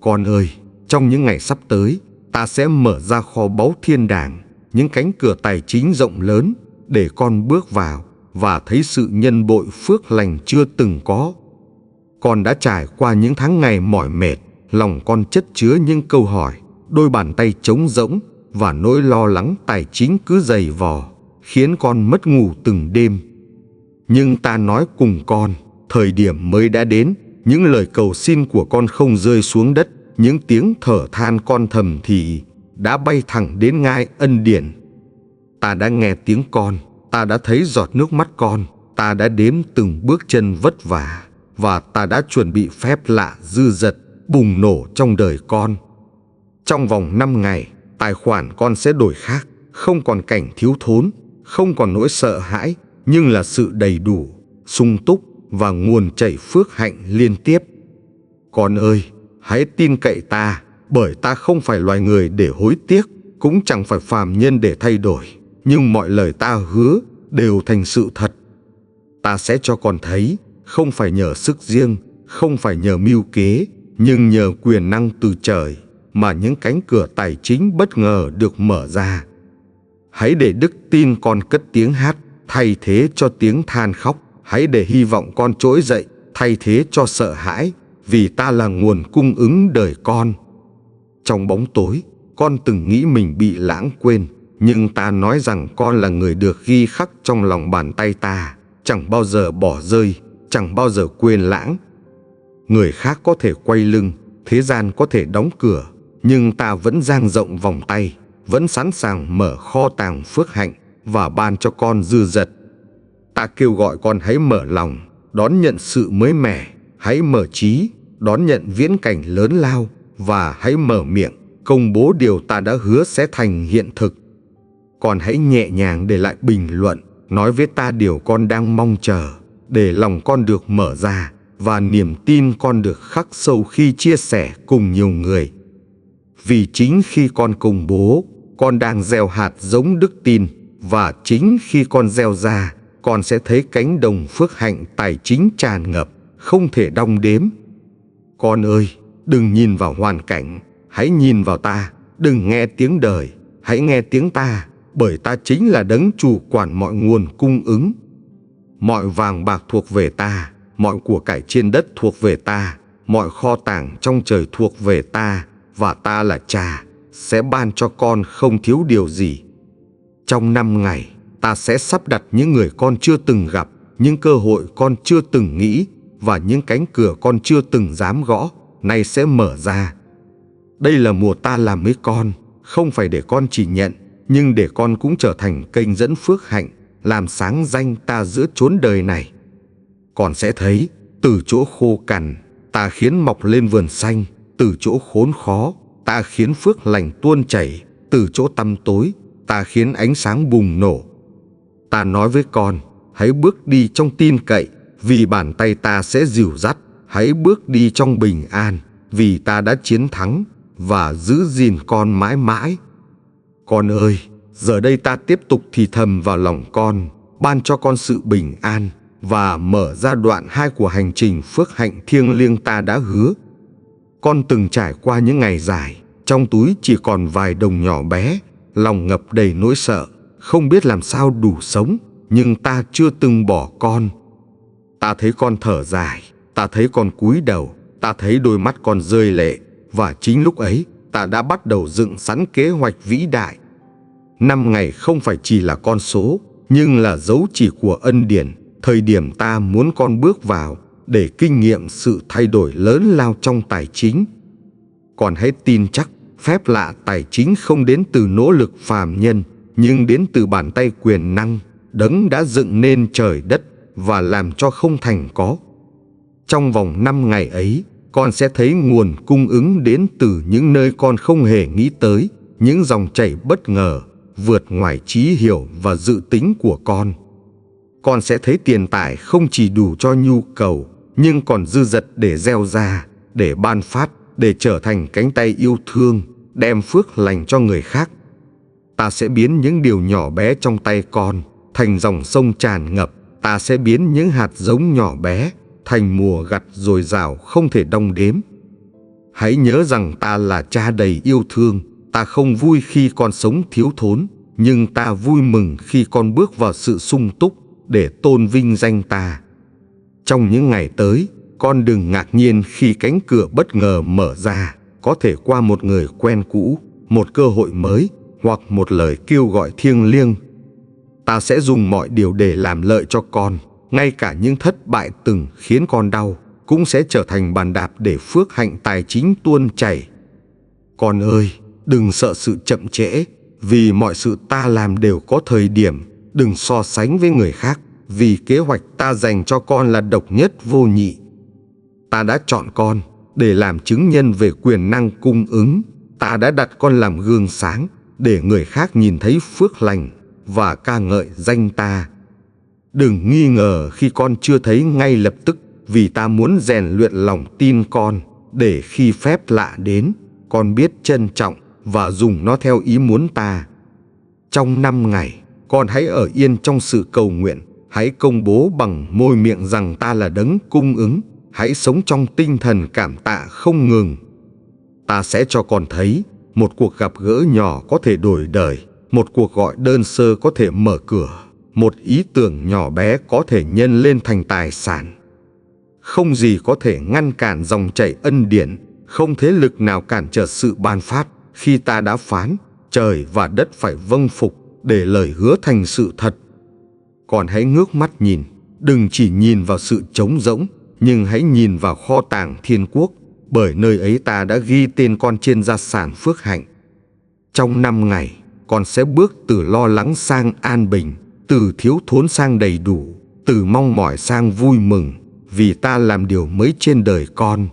Con ơi, trong những ngày sắp tới, ta sẽ mở ra kho báu thiên đàng, những cánh cửa tài chính rộng lớn để con bước vào và thấy sự nhân bội phước lành chưa từng có. Con đã trải qua những tháng ngày mỏi mệt, lòng con chất chứa những câu hỏi, đôi bàn tay trống rỗng và nỗi lo lắng tài chính cứ dày vò, khiến con mất ngủ từng đêm. Nhưng ta nói cùng con, thời điểm mới đã đến, những lời cầu xin của con không rơi xuống đất, những tiếng thở than con thầm thì đã bay thẳng đến ngai ân điển. Ta đã nghe tiếng con, ta đã thấy giọt nước mắt con, ta đã đếm từng bước chân vất vả, và ta đã chuẩn bị phép lạ dư dật bùng nổ trong đời con. Trong vòng 5 ngày, tài khoản con sẽ đổi khác, không còn cảnh thiếu thốn, không còn nỗi sợ hãi, nhưng là sự đầy đủ, sung túc và nguồn chảy phước hạnh liên tiếp. Con ơi, hãy tin cậy ta, bởi ta không phải loài người để hối tiếc, cũng chẳng phải phàm nhân để thay đổi, nhưng mọi lời ta hứa đều thành sự thật. Ta sẽ cho con thấy, không phải nhờ sức riêng, không phải nhờ mưu kế, nhưng nhờ quyền năng từ trời mà những cánh cửa tài chính bất ngờ được mở ra. Hãy để đức tin con cất tiếng hát thay thế cho tiếng than khóc. Hãy để hy vọng con trỗi dậy thay thế cho sợ hãi, vì ta là nguồn cung ứng đời con. Trong bóng tối, con từng nghĩ mình bị lãng quên, nhưng ta nói rằng con là người được ghi khắc trong lòng bàn tay ta, chẳng bao giờ bỏ rơi, chẳng bao giờ quên lãng. Người khác có thể quay lưng, thế gian có thể đóng cửa, nhưng ta vẫn dang rộng vòng tay, vẫn sẵn sàng mở kho tàng phước hạnh và ban cho con dư dật. Ta kêu gọi con hãy mở lòng, đón nhận sự mới mẻ, hãy mở trí, đón nhận viễn cảnh lớn lao, và hãy mở miệng, công bố điều ta đã hứa sẽ thành hiện thực. Con hãy nhẹ nhàng để lại bình luận, nói với ta điều con đang mong chờ, để lòng con được mở ra, và niềm tin con được khắc sâu khi chia sẻ cùng nhiều người. Vì chính khi con công bố, con đang gieo hạt giống đức tin, và chính khi con gieo ra, con sẽ thấy cánh đồng phước hạnh tài chính tràn ngập, không thể đong đếm. Con ơi, đừng nhìn vào hoàn cảnh, hãy nhìn vào ta, đừng nghe tiếng đời, hãy nghe tiếng ta, bởi ta chính là đấng chủ quản mọi nguồn cung ứng. Mọi vàng bạc thuộc về ta, mọi của cải trên đất thuộc về ta, mọi kho tàng trong trời thuộc về ta, và ta là Cha, sẽ ban cho con không thiếu điều gì. Trong 5 ngày, ta sẽ sắp đặt những người con chưa từng gặp, những cơ hội con chưa từng nghĩ, và những cánh cửa con chưa từng dám gõ, nay sẽ mở ra. Đây là mùa ta làm với con, không phải để con chỉ nhận, nhưng để con cũng trở thành kênh dẫn phước hạnh, làm sáng danh ta giữa chốn đời này. Con sẽ thấy, từ chỗ khô cằn, ta khiến mọc lên vườn xanh, từ chỗ khốn khó, ta khiến phước lành tuôn chảy, từ chỗ tăm tối, ta khiến ánh sáng bùng nổ. Ta nói với con, hãy bước đi trong tin cậy, vì bàn tay ta sẽ dìu dắt. Hãy bước đi trong bình an, vì ta đã chiến thắng và giữ gìn con mãi mãi. Con ơi, giờ đây ta tiếp tục thì thầm vào lòng con, ban cho con sự bình an và mở ra đoạn 2 của hành trình phước hạnh thiêng liêng ta đã hứa. Con từng trải qua những ngày dài, trong túi chỉ còn vài đồng nhỏ bé, lòng ngập đầy nỗi sợ, không biết làm sao đủ sống, nhưng ta chưa từng bỏ con. Ta thấy con thở dài, ta thấy con cúi đầu, ta thấy đôi mắt con rơi lệ, và chính lúc ấy ta đã bắt đầu dựng sẵn kế hoạch vĩ đại. 5 ngày không phải chỉ là con số, nhưng là dấu chỉ của ân điển, thời điểm ta muốn con bước vào để kinh nghiệm sự thay đổi lớn lao trong tài chính. Con hãy tin chắc, phép lạ tài chính không đến từ nỗ lực phàm nhân, nhưng đến từ bàn tay quyền năng, đấng đã dựng nên trời đất và làm cho không thành có. Trong vòng 5 ngày ấy, con sẽ thấy nguồn cung ứng đến từ những nơi con không hề nghĩ tới, những dòng chảy bất ngờ, vượt ngoài trí hiểu và dự tính của con. Con sẽ thấy tiền tài không chỉ đủ cho nhu cầu, nhưng còn dư dật để gieo ra, để ban phát, để trở thành cánh tay yêu thương, đem phước lành cho người khác. Ta sẽ biến những điều nhỏ bé trong tay con thành dòng sông tràn ngập. Ta sẽ biến những hạt giống nhỏ bé thành mùa gặt dồi dào không thể đong đếm. hãy nhớ rằng ta là cha đầy yêu thương. Ta không vui khi con sống thiếu thốn, nhưng ta vui mừng khi con bước vào sự sung túc để tôn vinh danh ta. Trong những ngày tới, con đừng ngạc nhiên khi cánh cửa bất ngờ mở ra, có thể qua một người quen cũ, một cơ hội mới, hoặc một lời kêu gọi thiêng liêng. Ta sẽ dùng mọi điều để làm lợi cho con, ngay cả những thất bại từng khiến con đau, cũng sẽ trở thành bàn đạp để phước hạnh tài chính tuôn chảy. Con ơi, đừng sợ sự chậm trễ, vì mọi sự ta làm đều có thời điểm. Đừng so sánh với người khác, vì kế hoạch ta dành cho con là độc nhất vô nhị. Ta đã chọn con để làm chứng nhân về quyền năng cung ứng. Ta đã đặt con làm gương sáng để người khác nhìn thấy phước lành và ca ngợi danh ta. Đừng nghi ngờ khi con chưa thấy ngay lập tức, vì ta muốn rèn luyện lòng tin con, để khi phép lạ đến, con biết trân trọng và dùng nó theo ý muốn ta. Trong 5 ngày, con hãy ở yên trong sự cầu nguyện. Hãy công bố bằng môi miệng rằng ta là đấng cung ứng. Hãy sống trong tinh thần cảm tạ không ngừng. Ta sẽ cho con thấy một cuộc gặp gỡ nhỏ có thể đổi đời, một cuộc gọi đơn sơ có thể mở cửa, một ý tưởng nhỏ bé có thể nhân lên thành tài sản. Không gì có thể ngăn cản dòng chảy ân điển, không thế lực nào cản trở sự ban phát. Khi ta đã phán, trời và đất phải vâng phục để lời hứa thành sự thật. Còn hãy ngước mắt nhìn, đừng chỉ nhìn vào sự trống rỗng, nhưng hãy nhìn vào kho tàng thiên quốc, bởi nơi ấy ta đã ghi tên con trên gia sản phước hạnh. Trong 5 ngày, con sẽ bước từ lo lắng sang an bình, từ thiếu thốn sang đầy đủ, từ mong mỏi sang vui mừng, vì ta làm điều mới trên đời con.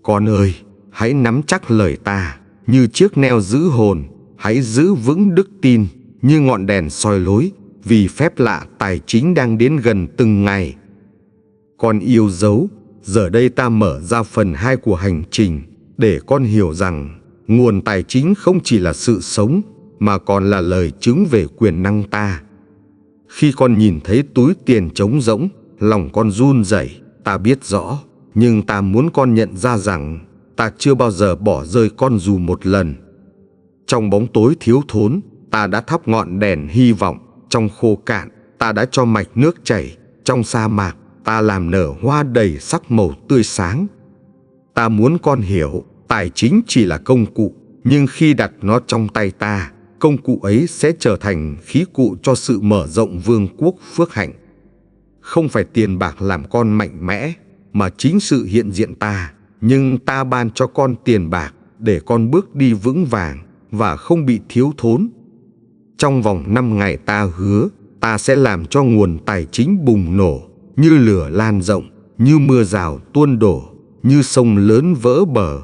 Con ơi, hãy nắm chắc lời ta như chiếc neo giữ hồn, hãy giữ vững đức tin như ngọn đèn soi lối, vì phép lạ tài chính đang đến gần từng ngày. Con yêu dấu, giờ đây ta mở ra phần 2 của hành trình, để con hiểu rằng nguồn tài chính không chỉ là sự sống, mà còn là lời chứng về quyền năng ta. Khi con nhìn thấy túi tiền trống rỗng, lòng con run rẩy. Ta biết rõ, nhưng ta muốn con nhận ra rằng ta chưa bao giờ bỏ rơi con dù một lần. Trong bóng tối thiếu thốn, ta đã thắp ngọn đèn hy vọng. Trong khô cạn, ta đã cho mạch nước chảy. Trong sa mạc, ta làm nở hoa đầy sắc màu tươi sáng. Ta muốn con hiểu, tài chính chỉ là công cụ, nhưng khi đặt nó trong tay ta, công cụ ấy sẽ trở thành khí cụ cho sự mở rộng vương quốc phước hạnh. Không phải tiền bạc làm con mạnh mẽ, mà chính sự hiện diện ta. Nhưng ta ban cho con tiền bạc để con bước đi vững vàng và không bị thiếu thốn. Trong vòng 5 ngày ta hứa, ta sẽ làm cho nguồn tài chính bùng nổ, như lửa lan rộng, như mưa rào tuôn đổ, như sông lớn vỡ bờ.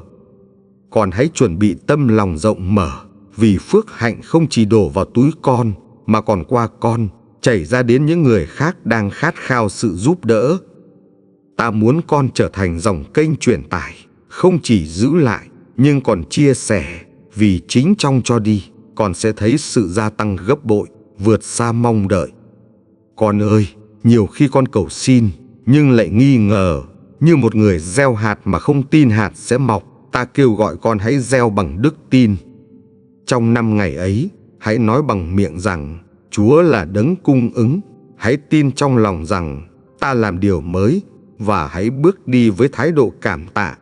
Con hãy chuẩn bị tâm lòng rộng mở, vì phước hạnh không chỉ đổ vào túi con, mà còn qua con, chảy ra đến những người khác đang khát khao sự giúp đỡ. Ta muốn con trở thành dòng kênh truyền tải, không chỉ giữ lại, nhưng còn chia sẻ, vì chính trong cho đi, con sẽ thấy sự gia tăng gấp bội, vượt xa mong đợi. Con ơi, nhiều khi con cầu xin, nhưng lại nghi ngờ, như một người gieo hạt mà không tin hạt sẽ mọc. Ta kêu gọi con hãy gieo bằng đức tin. Trong 5 ngày ấy, hãy nói bằng miệng rằng Chúa là đấng cung ứng. Hãy tin trong lòng rằng ta làm điều mới, và hãy bước đi với thái độ cảm tạ.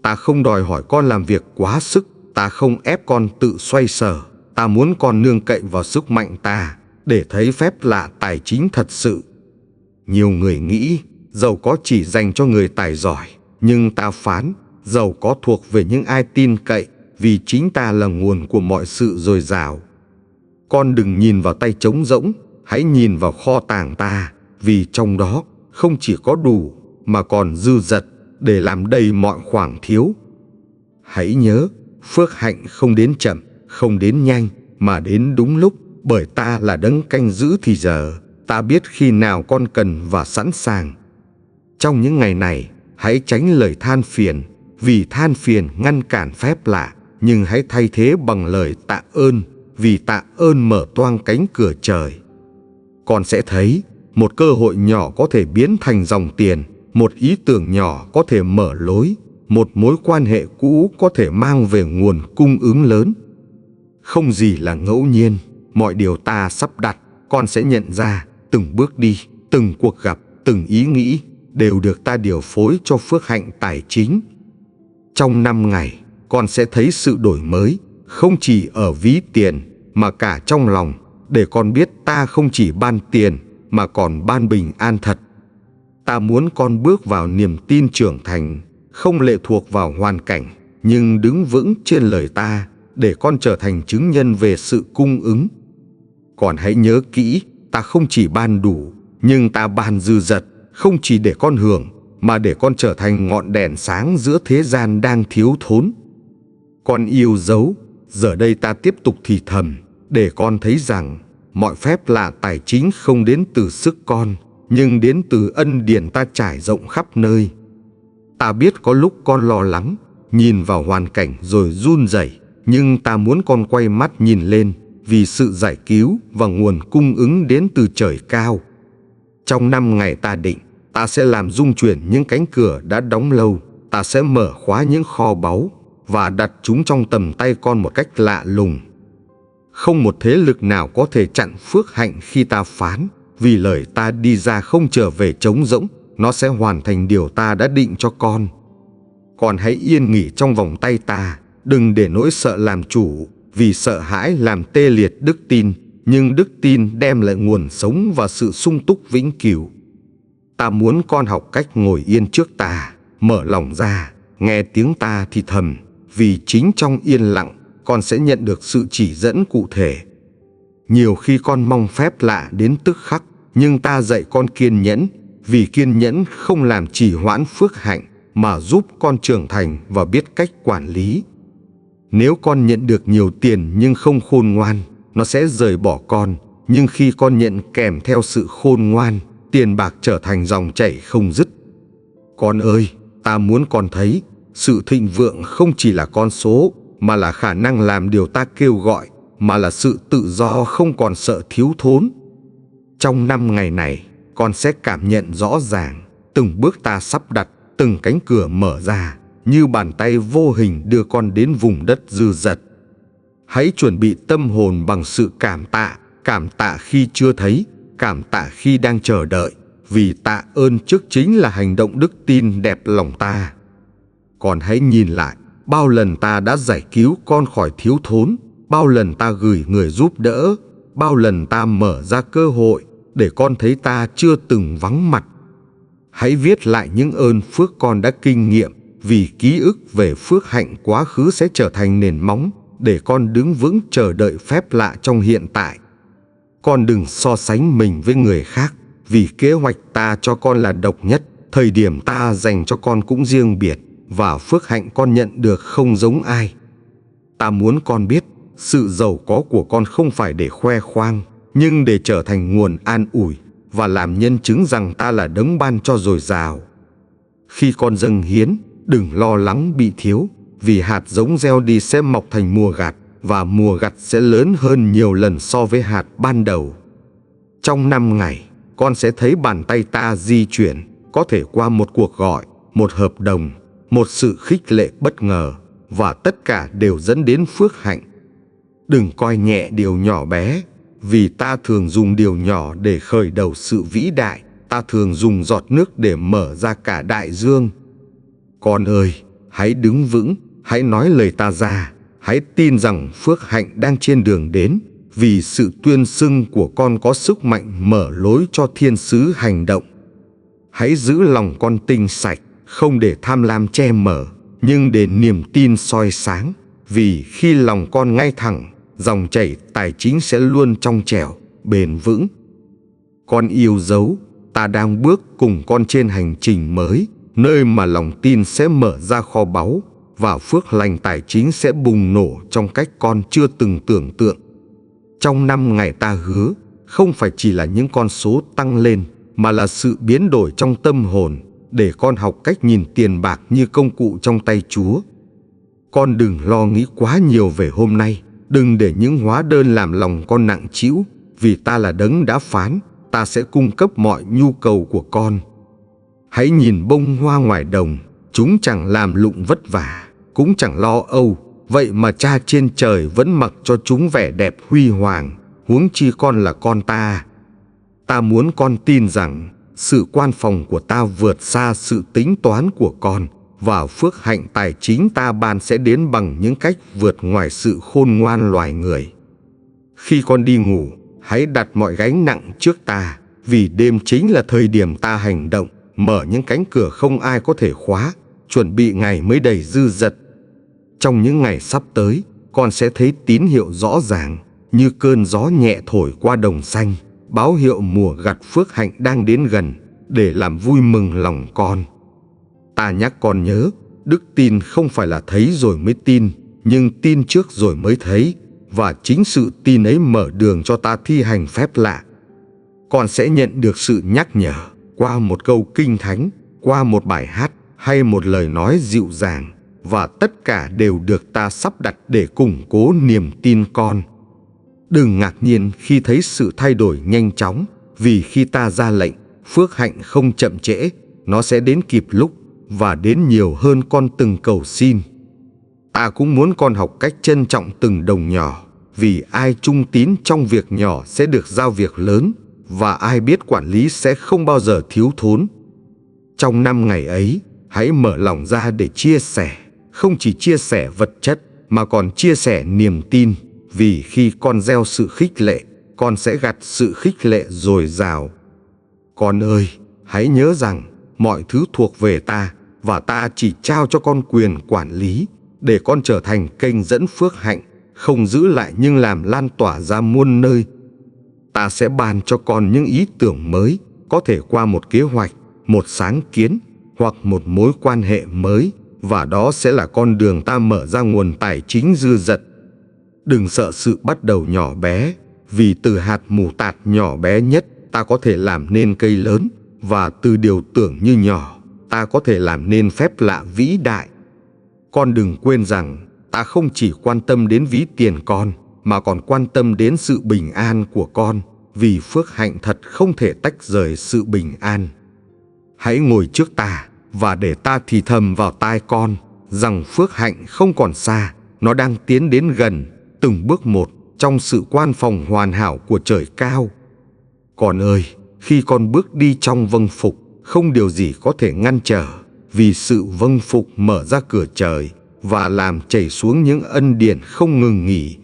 Ta không đòi hỏi con làm việc quá sức, ta không ép con tự xoay sở. Ta muốn con nương cậy vào sức mạnh ta, để thấy phép lạ tài chính thật sự. Nhiều người nghĩ giàu có chỉ dành cho người tài giỏi, nhưng ta phán giàu có thuộc về những ai tin cậy, vì chính ta là nguồn của mọi sự dồi dào. Con đừng nhìn vào tay trống rỗng, hãy nhìn vào kho tàng ta, vì trong đó không chỉ có đủ, mà còn dư dật để làm đầy mọi khoảng thiếu. Hãy nhớ, phước hạnh không đến chậm, không đến nhanh, mà đến đúng lúc, bởi ta là đấng canh giữ thì giờ. Ta biết khi nào con cần và sẵn sàng. Trong những ngày này, hãy tránh lời than phiền, vì than phiền ngăn cản phép lạ, nhưng hãy thay thế bằng lời tạ ơn, vì tạ ơn mở toang cánh cửa trời. Con sẽ thấy một cơ hội nhỏ có thể biến thành dòng tiền, một ý tưởng nhỏ có thể mở lối, một mối quan hệ cũ có thể mang về nguồn cung ứng lớn. Không gì là ngẫu nhiên, mọi điều ta sắp đặt, con sẽ nhận ra, từng bước đi, từng cuộc gặp, từng ý nghĩ đều được ta điều phối cho phước hạnh tài chính. Trong 5 ngày, con sẽ thấy sự đổi mới, không chỉ ở ví tiền mà cả trong lòng, để con biết ta không chỉ ban tiền mà còn ban bình an thật. Ta muốn con bước vào niềm tin trưởng thành, không lệ thuộc vào hoàn cảnh, nhưng đứng vững trên lời ta, để con trở thành chứng nhân về sự cung ứng. Còn hãy nhớ kỹ, ta không chỉ ban đủ, nhưng ta ban dư dật, không chỉ để con hưởng, mà để con trở thành ngọn đèn sáng giữa thế gian đang thiếu thốn. Con yêu dấu, giờ đây ta tiếp tục thì thầm, để con thấy rằng mọi phép lạ tài chính không đến từ sức con, nhưng đến từ ân điển ta trải rộng khắp nơi. Ta biết có lúc con lo lắng, nhìn vào hoàn cảnh rồi run rẩy, nhưng ta muốn con quay mắt nhìn lên, vì sự giải cứu và nguồn cung ứng đến từ trời cao. Trong 5 ngày ta định, ta sẽ làm rung chuyển những cánh cửa đã đóng lâu, ta sẽ mở khóa những kho báu và đặt chúng trong tầm tay con một cách lạ lùng. Không một thế lực nào có thể chặn phước hạnh khi ta phán, vì lời ta đi ra không trở về trống rỗng, nó sẽ hoàn thành điều ta đã định cho con. Con hãy yên nghỉ trong vòng tay ta, đừng để nỗi sợ làm chủ, vì sợ hãi làm tê liệt đức tin, nhưng đức tin đem lại nguồn sống và sự sung túc vĩnh cửu. Ta muốn con học cách ngồi yên trước ta, mở lòng ra, nghe tiếng ta thì thầm, vì chính trong yên lặng, con sẽ nhận được sự chỉ dẫn cụ thể. Nhiều khi con mong phép lạ đến tức khắc, nhưng ta dạy con kiên nhẫn, vì kiên nhẫn không làm trì hoãn phước hạnh, mà giúp con trưởng thành và biết cách quản lý. Nếu con nhận được nhiều tiền nhưng không khôn ngoan, nó sẽ rời bỏ con, nhưng khi con nhận kèm theo sự khôn ngoan, tiền bạc trở thành dòng chảy không dứt. Con ơi, ta muốn con thấy, sự thịnh vượng không chỉ là con số, mà là khả năng làm điều ta kêu gọi, mà là sự tự do không còn sợ thiếu thốn. Trong 5 ngày này, con sẽ cảm nhận rõ ràng, từng bước ta sắp đặt, từng cánh cửa mở ra, như bàn tay vô hình đưa con đến vùng đất dư dật. Hãy chuẩn bị tâm hồn bằng sự cảm tạ khi chưa thấy, cảm tạ khi đang chờ đợi, vì tạ ơn trước chính là hành động đức tin đẹp lòng ta. Còn hãy nhìn lại, bao lần ta đã giải cứu con khỏi thiếu thốn, bao lần ta gửi người giúp đỡ, bao lần ta mở ra cơ hội để con thấy ta chưa từng vắng mặt. Hãy viết lại những ơn phước con đã kinh nghiệm, vì ký ức về phước hạnh quá khứ sẽ trở thành nền móng để con đứng vững chờ đợi phép lạ trong hiện tại. Con đừng so sánh mình với người khác, vì kế hoạch ta cho con là độc nhất, thời điểm ta dành cho con cũng riêng biệt, và phước hạnh con nhận được không giống ai. Ta muốn con biết, sự giàu có của con không phải để khoe khoang, nhưng để trở thành nguồn an ủi và làm nhân chứng rằng ta là đấng ban cho dồi dào. Khi con dâng hiến, đừng lo lắng bị thiếu, vì hạt giống gieo đi sẽ mọc thành mùa gặt, và mùa gặt sẽ lớn hơn nhiều lần so với hạt ban đầu. Trong 5 ngày, con sẽ thấy bàn tay ta di chuyển, có thể qua một cuộc gọi, một hợp đồng, một sự khích lệ bất ngờ, và tất cả đều dẫn đến phước hạnh. Đừng coi nhẹ điều nhỏ bé, vì ta thường dùng điều nhỏ để khởi đầu sự vĩ đại, ta thường dùng giọt nước để mở ra cả đại dương. Con ơi, hãy đứng vững, hãy nói lời ta ra, hãy tin rằng phước hạnh đang trên đường đến, vì sự tuyên xưng của con có sức mạnh mở lối cho thiên sứ hành động. Hãy giữ lòng con tinh sạch, không để tham lam che mờ, nhưng để niềm tin soi sáng, vì khi lòng con ngay thẳng, dòng chảy tài chính sẽ luôn trong trẻo, bền vững. Con yêu dấu, ta đang bước cùng con trên hành trình mới, nơi mà lòng tin sẽ mở ra kho báu, và phước lành tài chính sẽ bùng nổ trong cách con chưa từng tưởng tượng. Trong 5 ngày ta hứa, không phải chỉ là những con số tăng lên, mà là sự biến đổi trong tâm hồn, để con học cách nhìn tiền bạc như công cụ trong tay Chúa. Con đừng lo nghĩ quá nhiều về hôm nay, đừng để những hóa đơn làm lòng con nặng trĩu, vì ta là đấng đã phán, ta sẽ cung cấp mọi nhu cầu của con. Hãy nhìn bông hoa ngoài đồng, Chúng chẳng làm lụng vất vả, cũng chẳng lo âu, vậy mà Cha trên trời vẫn mặc cho chúng vẻ đẹp huy hoàng, huống chi con là con ta. Ta muốn con tin rằng sự quan phòng của ta vượt xa sự tính toán của con, và phước hạnh tài chính ta ban sẽ đến bằng những cách vượt ngoài sự khôn ngoan loài người. Khi con đi ngủ, hãy đặt mọi gánh nặng trước ta, vì đêm chính là thời điểm ta hành động, mở những cánh cửa không ai có thể khóa, chuẩn bị ngày mới đầy dư dật. Trong những ngày sắp tới, con sẽ thấy tín hiệu rõ ràng, như cơn gió nhẹ thổi qua đồng xanh, báo hiệu mùa gặt phước hạnh đang đến gần, để làm vui mừng lòng con. Ta nhắc con nhớ, đức tin không phải là thấy rồi mới tin, nhưng tin trước rồi mới thấy, và chính sự tin ấy mở đường cho ta thi hành phép lạ. Con sẽ nhận được sự nhắc nhở qua một câu kinh thánh, qua một bài hát hay một lời nói dịu dàng, và tất cả đều được ta sắp đặt để củng cố niềm tin con. Đừng ngạc nhiên khi thấy sự thay đổi nhanh chóng, vì khi ta ra lệnh, phước hạnh không chậm trễ, nó sẽ đến kịp lúc và đến nhiều hơn con từng cầu xin. Ta cũng muốn con học cách trân trọng từng đồng nhỏ, vì ai trung tín trong việc nhỏ sẽ được giao việc lớn, và ai biết quản lý sẽ không bao giờ thiếu thốn. Trong 5 ngày ấy, hãy mở lòng ra để chia sẻ, không chỉ chia sẻ vật chất mà còn chia sẻ niềm tin, vì khi con gieo sự khích lệ, con sẽ gặt sự khích lệ dồi dào. Con ơi, hãy nhớ rằng mọi thứ thuộc về ta, và ta chỉ trao cho con quyền quản lý, để con trở thành kênh dẫn phước hạnh, không giữ lại nhưng làm lan tỏa ra muôn nơi. Ta sẽ ban cho con những ý tưởng mới, có thể qua một kế hoạch, một sáng kiến, hoặc một mối quan hệ mới, và đó sẽ là con đường ta mở ra nguồn tài chính dư dật. Đừng sợ sự bắt đầu nhỏ bé, vì từ hạt mù tạt nhỏ bé nhất ta có thể làm nên cây lớn, và từ điều tưởng như nhỏ ta có thể làm nên phép lạ vĩ đại. Con đừng quên rằng ta không chỉ quan tâm đến ví tiền con, mà còn quan tâm đến sự bình an của con, vì phước hạnh thật không thể tách rời sự bình an. Hãy ngồi trước ta và để ta thì thầm vào tai con rằng phước hạnh không còn xa, nó đang tiến đến gần, từng bước một trong sự quan phòng hoàn hảo của trời cao. Con ơi, khi con bước đi trong vâng phục, không điều gì có thể ngăn trở, vì sự vâng phục mở ra cửa trời và làm chảy xuống những ân điển không ngừng nghỉ.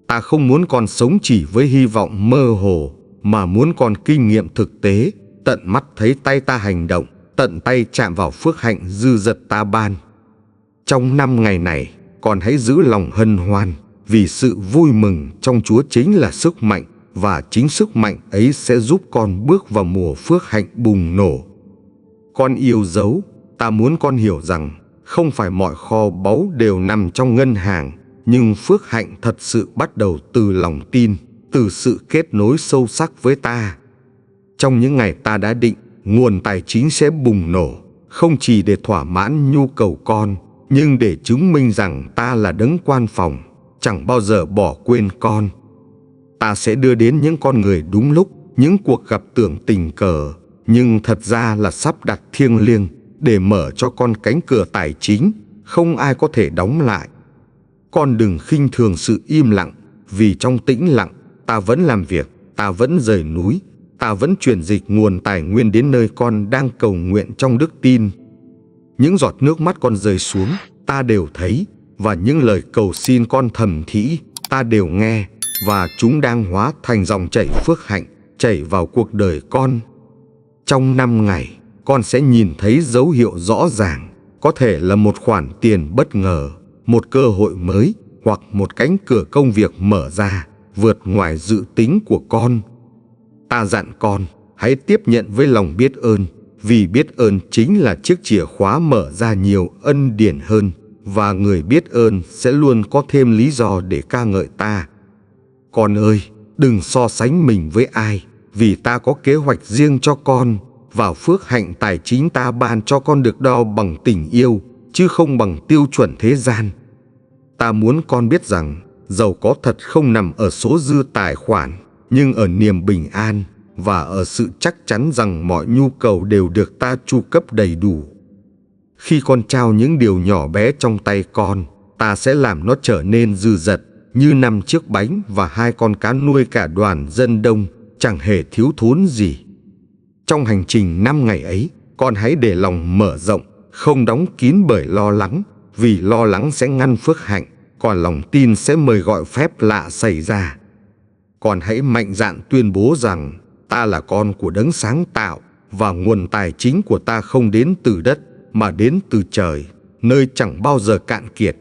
Ta không muốn con sống chỉ với hy vọng mơ hồ, mà muốn con kinh nghiệm thực tế, tận mắt thấy tay ta hành động, tận tay chạm vào phước hạnh dư dật ta ban. Trong 5 ngày này, con hãy giữ lòng hân hoan, vì sự vui mừng trong Chúa chính là sức mạnh, và chính sức mạnh ấy sẽ giúp con bước vào mùa phước hạnh bùng nổ. Con yêu dấu, ta muốn con hiểu rằng không phải mọi kho báu đều nằm trong ngân hàng, nhưng phước hạnh thật sự bắt đầu từ lòng tin, từ sự kết nối sâu sắc với ta. Trong những ngày ta đã định, nguồn tài chính sẽ bùng nổ, không chỉ để thỏa mãn nhu cầu con, nhưng để chứng minh rằng ta là đấng quan phòng, chẳng bao giờ bỏ quên con. Ta sẽ đưa đến những con người đúng lúc, những cuộc gặp tưởng tình cờ, nhưng thật ra là sắp đặt thiêng liêng, để mở cho con cánh cửa tài chính, không ai có thể đóng lại. Con đừng khinh thường sự im lặng, vì trong tĩnh lặng, ta vẫn làm việc, ta vẫn rời núi, ta vẫn chuyển dịch nguồn tài nguyên đến nơi con đang cầu nguyện trong đức tin. Những giọt nước mắt con rơi xuống, ta đều thấy, và những lời cầu xin con thầm thỉ, ta đều nghe, và chúng đang hóa thành dòng chảy phước hạnh, chảy vào cuộc đời con. Trong 5 ngày, con sẽ nhìn thấy dấu hiệu rõ ràng, có thể là một khoản tiền bất ngờ, một cơ hội mới, hoặc một cánh cửa công việc mở ra, vượt ngoài dự tính của con. Ta dặn con, hãy tiếp nhận với lòng biết ơn, vì biết ơn chính là chiếc chìa khóa mở ra nhiều ân điển hơn, và người biết ơn sẽ luôn có thêm lý do để ca ngợi ta. Con ơi, đừng so sánh mình với ai, vì ta có kế hoạch riêng cho con, và phước hạnh tài chính ta ban cho con được đo bằng tình yêu, chứ không bằng tiêu chuẩn thế gian. Ta muốn con biết rằng, giàu có thật không nằm ở số dư tài khoản, nhưng ở niềm bình an, và ở sự chắc chắn rằng mọi nhu cầu đều được ta chu cấp đầy đủ. Khi con trao những điều nhỏ bé trong tay con, ta sẽ làm nó trở nên dư dật, như 5 chiếc bánh và 2 con cá nuôi cả đoàn dân đông, chẳng hề thiếu thốn gì. Trong hành trình 5 ngày ấy, con hãy để lòng mở rộng, không đóng kín bởi lo lắng, vì lo lắng sẽ ngăn phước hạnh, còn lòng tin sẽ mời gọi phép lạ xảy ra. Con hãy mạnh dạn tuyên bố rằng ta là con của Đấng sáng tạo, và nguồn tài chính của ta không đến từ đất mà đến từ trời, nơi chẳng bao giờ cạn kiệt.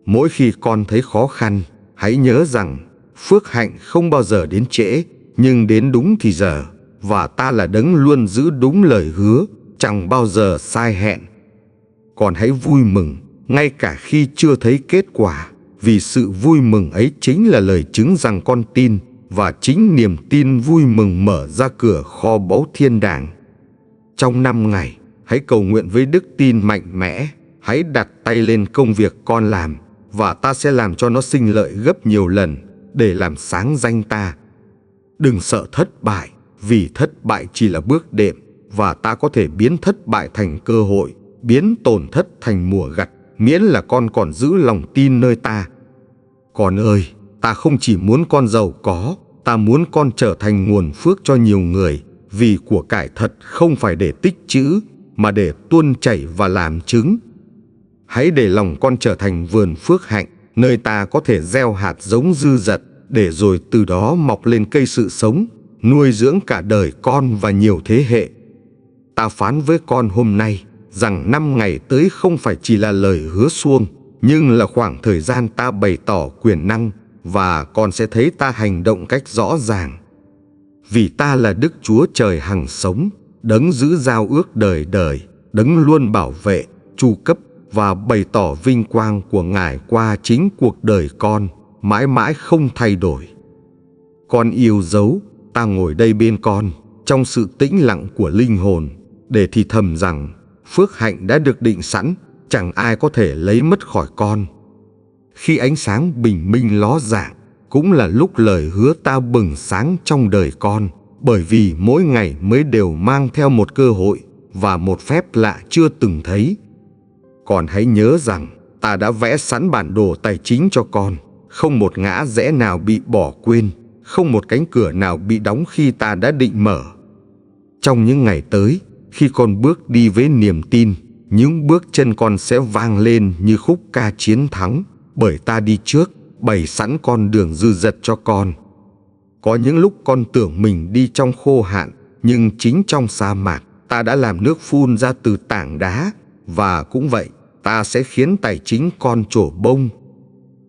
Mỗi khi con thấy khó khăn, hãy nhớ rằng phước hạnh không bao giờ đến trễ, nhưng đến đúng thì giờ, và ta là Đấng luôn giữ đúng lời hứa, chẳng bao giờ sai hẹn. Con hãy vui mừng ngay cả khi chưa thấy kết quả, vì sự vui mừng ấy chính là lời chứng rằng con tin, và chính niềm tin vui mừng mở ra cửa kho báu thiên đàng. Trong 5 ngày, hãy cầu nguyện với đức tin mạnh mẽ, hãy đặt tay lên công việc con làm, và ta sẽ làm cho nó sinh lợi gấp nhiều lần, để làm sáng danh ta. Đừng sợ thất bại, vì thất bại chỉ là bước đệm, và ta có thể biến thất bại thành cơ hội, biến tổn thất thành mùa gặt, miễn là con còn giữ lòng tin nơi ta. Con ơi, ta không chỉ muốn con giàu có, ta muốn con trở thành nguồn phước cho nhiều người, vì của cải thật không phải để tích trữ, mà để tuôn chảy và làm chứng. Hãy để lòng con trở thành vườn phước hạnh, nơi ta có thể gieo hạt giống dư dật, để rồi từ đó mọc lên cây sự sống, nuôi dưỡng cả đời con và nhiều thế hệ. Ta phán với con hôm nay rằng 5 ngày tới không phải chỉ là lời hứa suông, nhưng là khoảng thời gian ta bày tỏ quyền năng, và con sẽ thấy ta hành động cách rõ ràng. Vì ta là Đức Chúa Trời hằng sống, Đấng giữ giao ước đời đời, Đấng luôn bảo vệ, chu cấp và bày tỏ vinh quang của Ngài qua chính cuộc đời con, mãi mãi không thay đổi. Con yêu dấu, ta ngồi đây bên con, trong sự tĩnh lặng của linh hồn, để thì thầm rằng phước hạnh đã được định sẵn, chẳng ai có thể lấy mất khỏi con. Khi ánh sáng bình minh ló dạng, cũng là lúc lời hứa ta bừng sáng trong đời con, bởi vì mỗi ngày mới đều mang theo một cơ hội và một phép lạ chưa từng thấy. Con hãy nhớ rằng ta đã vẽ sẵn bản đồ tài chính cho con, không một ngã rẽ nào bị bỏ quên, không một cánh cửa nào bị đóng khi ta đã định mở. Trong những ngày tới, khi con bước đi với niềm tin, những bước chân con sẽ vang lên như khúc ca chiến thắng, bởi ta đi trước, bày sẵn con đường dư dật cho con. Có những lúc con tưởng mình đi trong khô hạn, nhưng chính trong sa mạc, ta đã làm nước phun ra từ tảng đá, và cũng vậy, ta sẽ khiến tài chính con trổ bông.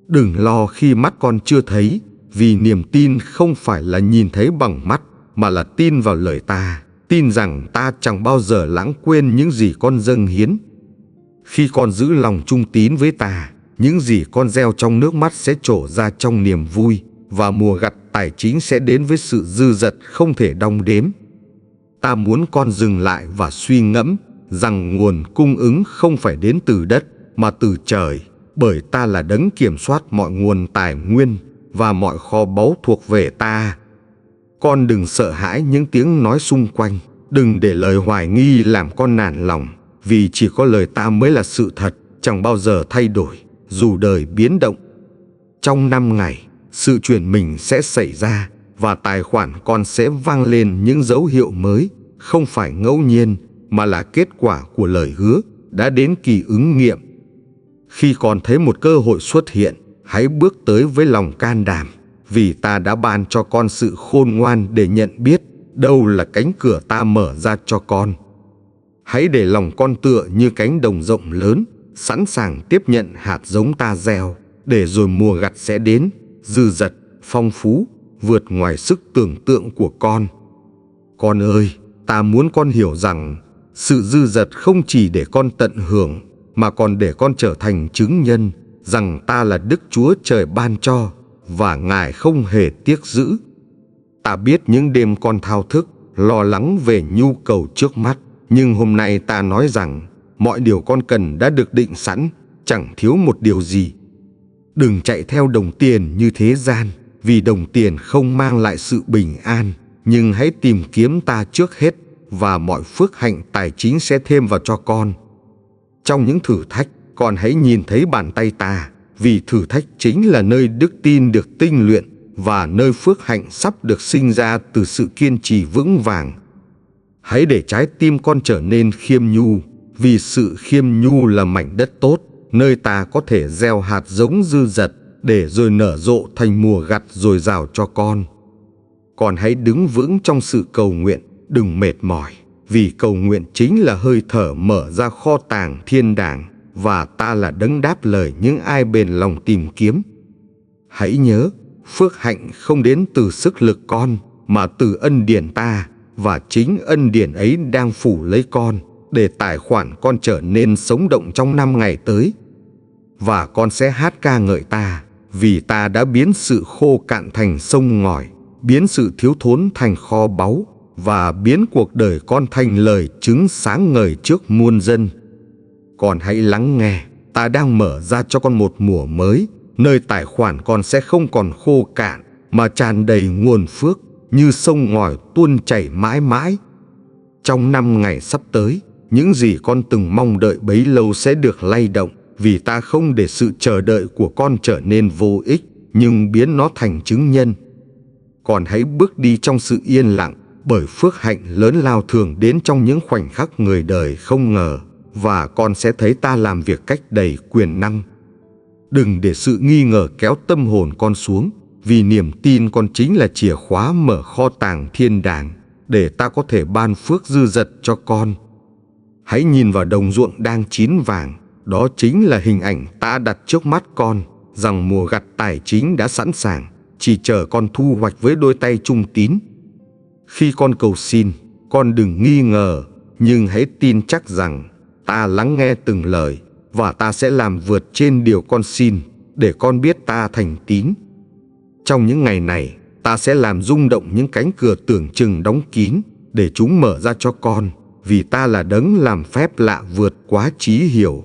Đừng lo khi mắt con chưa thấy, vì niềm tin không phải là nhìn thấy bằng mắt, mà là tin vào lời ta, tin rằng ta chẳng bao giờ lãng quên những gì con dâng hiến. Khi con giữ lòng trung tín với ta, những gì con gieo trong nước mắt sẽ trổ ra trong niềm vui, và mùa gặt tài chính sẽ đến với sự dư dật không thể đong đếm. Ta muốn con dừng lại và suy ngẫm rằng nguồn cung ứng không phải đến từ đất mà từ trời, bởi ta là Đấng kiểm soát mọi nguồn tài nguyên và mọi kho báu thuộc về ta. Con đừng sợ hãi những tiếng nói xung quanh, đừng để lời hoài nghi làm con nản lòng, vì chỉ có lời ta mới là sự thật, chẳng bao giờ thay đổi, dù đời biến động. Trong 5 ngày, sự chuyển mình sẽ xảy ra, và tài khoản con sẽ vang lên những dấu hiệu mới, không phải ngẫu nhiên, mà là kết quả của lời hứa, đã đến kỳ ứng nghiệm. Khi con thấy một cơ hội xuất hiện, hãy bước tới với lòng can đảm, vì ta đã ban cho con sự khôn ngoan để nhận biết đâu là cánh cửa ta mở ra cho con. Hãy để lòng con tựa như cánh đồng rộng lớn, sẵn sàng tiếp nhận hạt giống ta gieo, để rồi mùa gặt sẽ đến, dư dật, phong phú, vượt ngoài sức tưởng tượng của con. Con ơi, ta muốn con hiểu rằng sự dư dật không chỉ để con tận hưởng, mà còn để con trở thành chứng nhân rằng ta là Đức Chúa Trời ban cho, và Ngài không hề tiếc giữ. Ta biết những đêm con thao thức, lo lắng về nhu cầu trước mắt, nhưng hôm nay ta nói rằng mọi điều con cần đã được định sẵn, chẳng thiếu một điều gì. Đừng chạy theo đồng tiền như thế gian, vì đồng tiền không mang lại sự bình an, nhưng hãy tìm kiếm ta trước hết, và mọi phước hạnh tài chính sẽ thêm vào cho con. Trong những thử thách, con hãy nhìn thấy bàn tay ta, vì thử thách chính là nơi đức tin được tinh luyện và nơi phước hạnh sắp được sinh ra từ sự kiên trì vững vàng. Hãy để trái tim con trở nên khiêm nhu, vì sự khiêm nhu là mảnh đất tốt, nơi ta có thể gieo hạt giống dư dật, để rồi nở rộ thành mùa gặt dồi dào cho con. Con hãy đứng vững trong sự cầu nguyện, đừng mệt mỏi, vì cầu nguyện chính là hơi thở mở ra kho tàng thiên đàng, và ta là đấng đáp lời những ai bền lòng tìm kiếm. Hãy nhớ, phước hạnh không đến từ sức lực con, mà từ ân điển ta, và chính ân điển ấy đang phủ lấy con, để tài khoản con trở nên sống động trong 5 ngày tới. Và con sẽ hát ca ngợi ta, vì ta đã biến sự khô cạn thành sông ngòi, biến sự thiếu thốn thành kho báu, và biến cuộc đời con thành lời chứng sáng ngời trước muôn dân. Con hãy lắng nghe, ta đang mở ra cho con một mùa mới, nơi tài khoản con sẽ không còn khô cạn, mà tràn đầy nguồn phước, như sông ngòi tuôn chảy mãi mãi. Trong 5 ngày sắp tới, những gì con từng mong đợi bấy lâu sẽ được lay động, vì ta không để sự chờ đợi của con trở nên vô ích, nhưng biến nó thành chứng nhân. Con hãy bước đi trong sự yên lặng, bởi phước hạnh lớn lao thường đến trong những khoảnh khắc người đời không ngờ, và con sẽ thấy ta làm việc cách đầy quyền năng. Đừng để sự nghi ngờ kéo tâm hồn con xuống, vì niềm tin con chính là chìa khóa mở kho tàng thiên đàng, để ta có thể ban phước dư dật cho con. Hãy nhìn vào đồng ruộng đang chín vàng, đó chính là hình ảnh ta đặt trước mắt con, rằng mùa gặt tài chính đã sẵn sàng, chỉ chờ con thu hoạch với đôi tay trung tín. Khi con cầu xin, con đừng nghi ngờ, nhưng hãy tin chắc rằng ta lắng nghe từng lời, và ta sẽ làm vượt trên điều con xin, để con biết ta thành tín. Trong những ngày này, ta sẽ làm rung động những cánh cửa tưởng chừng đóng kín, để chúng mở ra cho con, vì ta là đấng làm phép lạ vượt quá trí hiểu.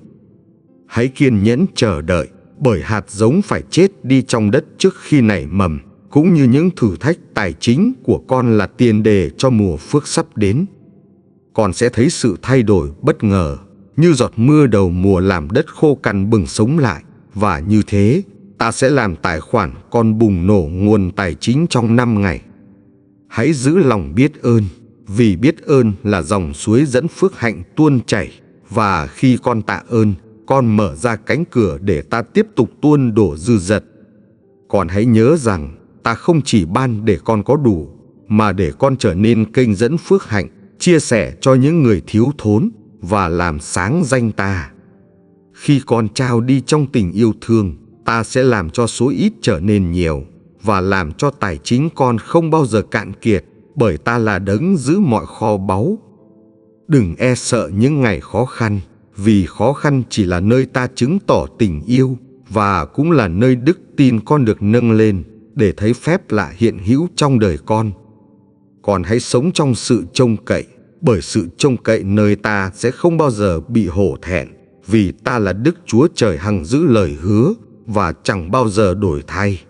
Hãy kiên nhẫn chờ đợi, bởi hạt giống phải chết đi trong đất trước khi nảy mầm, cũng như những thử thách tài chính của con là tiền đề cho mùa phước sắp đến. Con sẽ thấy sự thay đổi bất ngờ, như giọt mưa đầu mùa làm đất khô cằn bừng sống lại, và như thế, ta sẽ làm tài khoản con bùng nổ nguồn tài chính trong 5 ngày. Hãy giữ lòng biết ơn, vì biết ơn là dòng suối dẫn phước hạnh tuôn chảy, và khi con tạ ơn, con mở ra cánh cửa để ta tiếp tục tuôn đổ dư dật. Con hãy nhớ rằng, ta không chỉ ban để con có đủ, mà để con trở nên kênh dẫn phước hạnh, chia sẻ cho những người thiếu thốn, và làm sáng danh ta. Khi con trao đi trong tình yêu thương, ta sẽ làm cho số ít trở nên nhiều, và làm cho tài chính con không bao giờ cạn kiệt, bởi ta là đấng giữ mọi kho báu. Đừng e sợ những ngày khó khăn, vì khó khăn chỉ là nơi ta chứng tỏ tình yêu, và cũng là nơi đức tin con được nâng lên, để thấy phép lạ hiện hữu trong đời con. Con hãy sống trong sự trông cậy, bởi sự trông cậy nơi ta sẽ không bao giờ bị hổ thẹn, vì ta là Đức Chúa Trời hằng giữ lời hứa, và chẳng bao giờ đổi thay.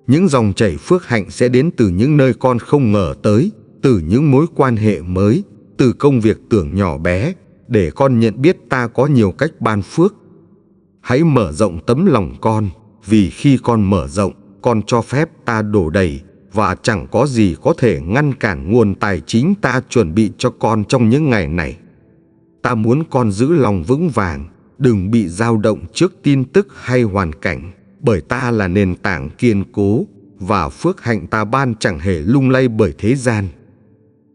Những dòng chảy phước hạnh sẽ đến từ những nơi con không ngờ tới, từ những mối quan hệ mới, từ công việc tưởng nhỏ bé, để con nhận biết ta có nhiều cách ban phước. Hãy mở rộng tấm lòng con, vì khi con mở rộng, con cho phép ta đổ đầy, và chẳng có gì có thể ngăn cản nguồn tài chính ta chuẩn bị cho con trong những ngày này. Ta muốn con giữ lòng vững vàng, đừng bị dao động trước tin tức hay hoàn cảnh, bởi ta là nền tảng kiên cố, và phước hạnh ta ban chẳng hề lung lay bởi thế gian.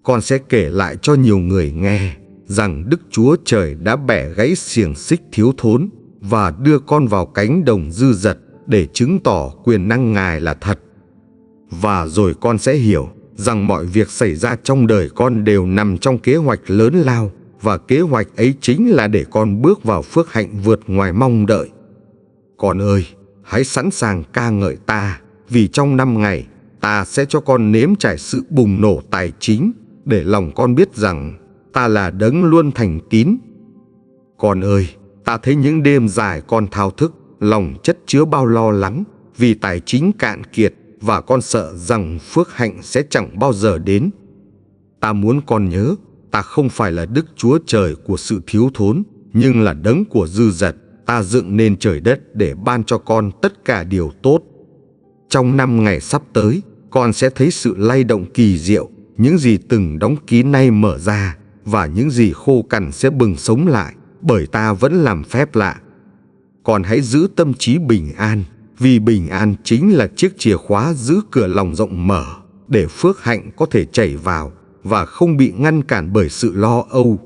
Con sẽ kể lại cho nhiều người nghe, rằng Đức Chúa Trời đã bẻ gãy xiềng xích thiếu thốn, và đưa con vào cánh đồng dư dật, để chứng tỏ quyền năng Ngài là thật. Và rồi con sẽ hiểu rằng mọi việc xảy ra trong đời con đều nằm trong kế hoạch lớn lao, và kế hoạch ấy chính là để con bước vào phước hạnh vượt ngoài mong đợi. Con ơi, hãy sẵn sàng ca ngợi ta, vì trong 5 ngày, ta sẽ cho con nếm trải sự bùng nổ tài chính, để lòng con biết rằng ta là đấng luôn thành tín. Con ơi, ta thấy những đêm dài con thao thức, lòng chất chứa bao lo lắng, vì tài chính cạn kiệt, và con sợ rằng phước hạnh sẽ chẳng bao giờ đến. Ta muốn con nhớ, ta không phải là Đức Chúa Trời của sự thiếu thốn, nhưng là đấng của dư dật. Ta dựng nên trời đất để ban cho con tất cả điều tốt. Trong 5 ngày sắp tới, con sẽ thấy sự lay động kỳ diệu, những gì từng đóng kín nay mở ra, và những gì khô cằn sẽ bừng sống lại, bởi ta vẫn làm phép lạ. Con hãy giữ tâm trí bình an, vì bình an chính là chiếc chìa khóa giữ cửa lòng rộng mở, để phước hạnh có thể chảy vào và không bị ngăn cản bởi sự lo âu.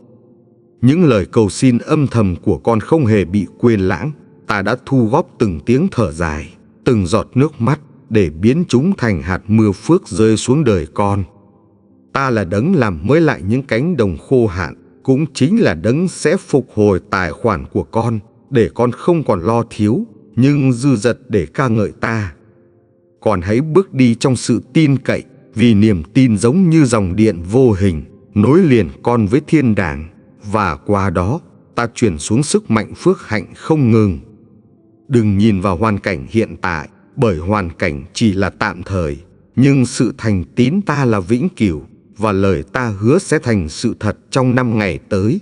Những lời cầu xin âm thầm của con không hề bị quên lãng. Ta đã thu góp từng tiếng thở dài, từng giọt nước mắt, để biến chúng thành hạt mưa phước rơi xuống đời con. Ta là đấng làm mới lại những cánh đồng khô hạn, cũng chính là đấng sẽ phục hồi tài khoản của con, để con không còn lo thiếu, nhưng dư dật để ca ngợi ta. Con hãy bước đi trong sự tin cậy, vì niềm tin giống như dòng điện vô hình, nối liền con với thiên đàng, và qua đó ta truyền xuống sức mạnh phước hạnh không ngừng. Đừng nhìn vào hoàn cảnh hiện tại, bởi hoàn cảnh chỉ là tạm thời, nhưng sự thành tín ta là vĩnh cửu, và lời ta hứa sẽ thành sự thật trong 5 ngày tới.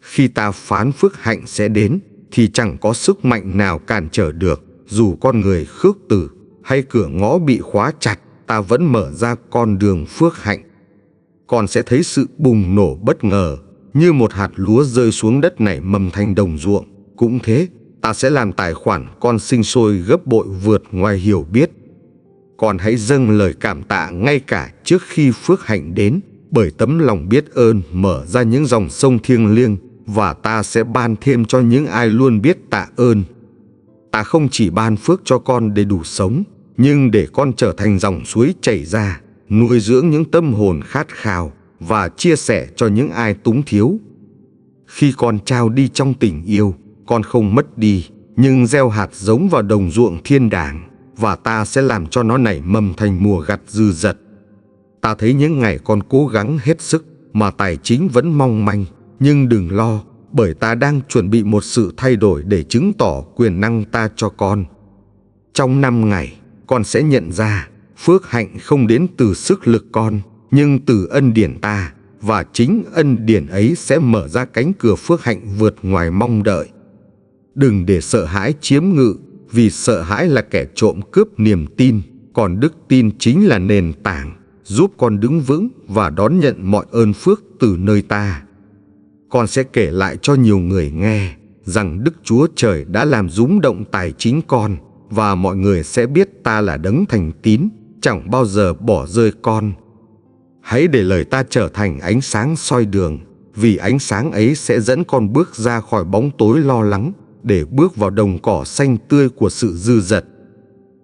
Khi ta phán phước hạnh sẽ đến, thì chẳng có sức mạnh nào cản trở được. Dù con người khước từ hay cửa ngõ bị khóa chặt, ta vẫn mở ra con đường phước hạnh. Con sẽ thấy sự bùng nổ bất ngờ, như một hạt lúa rơi xuống đất nảy mầm thành đồng ruộng. Cũng thế, ta sẽ làm tài khoản con sinh sôi gấp bội vượt ngoài hiểu biết. Con hãy dâng lời cảm tạ ngay cả trước khi phước hạnh đến, bởi tấm lòng biết ơn mở ra những dòng sông thiêng liêng, và ta sẽ ban thêm cho những ai luôn biết tạ ơn. Ta không chỉ ban phước cho con để đủ sống, nhưng để con trở thành dòng suối chảy ra, nuôi dưỡng những tâm hồn khát khao và chia sẻ cho những ai túng thiếu. Khi con trao đi trong tình yêu, con không mất đi, nhưng gieo hạt giống vào đồng ruộng thiên đàng, và ta sẽ làm cho nó nảy mầm thành mùa gặt dư dật. Ta thấy những ngày con cố gắng hết sức mà tài chính vẫn mong manh, nhưng đừng lo, bởi ta đang chuẩn bị một sự thay đổi để chứng tỏ quyền năng ta cho con. Trong 5 ngày, con sẽ nhận ra phước hạnh không đến từ sức lực con, nhưng từ ân điển ta, và chính ân điển ấy sẽ mở ra cánh cửa phước hạnh vượt ngoài mong đợi. Đừng để sợ hãi chiếm ngự, vì sợ hãi là kẻ trộm cướp niềm tin, còn đức tin chính là nền tảng, giúp con đứng vững và đón nhận mọi ơn phước từ nơi ta. Con sẽ kể lại cho nhiều người nghe rằng Đức Chúa Trời đã làm rúng động tài chính con, và mọi người sẽ biết ta là đấng thành tín, chẳng bao giờ bỏ rơi con. Hãy để lời ta trở thành ánh sáng soi đường, vì ánh sáng ấy sẽ dẫn con bước ra khỏi bóng tối lo lắng, để bước vào đồng cỏ xanh tươi của sự dư dật.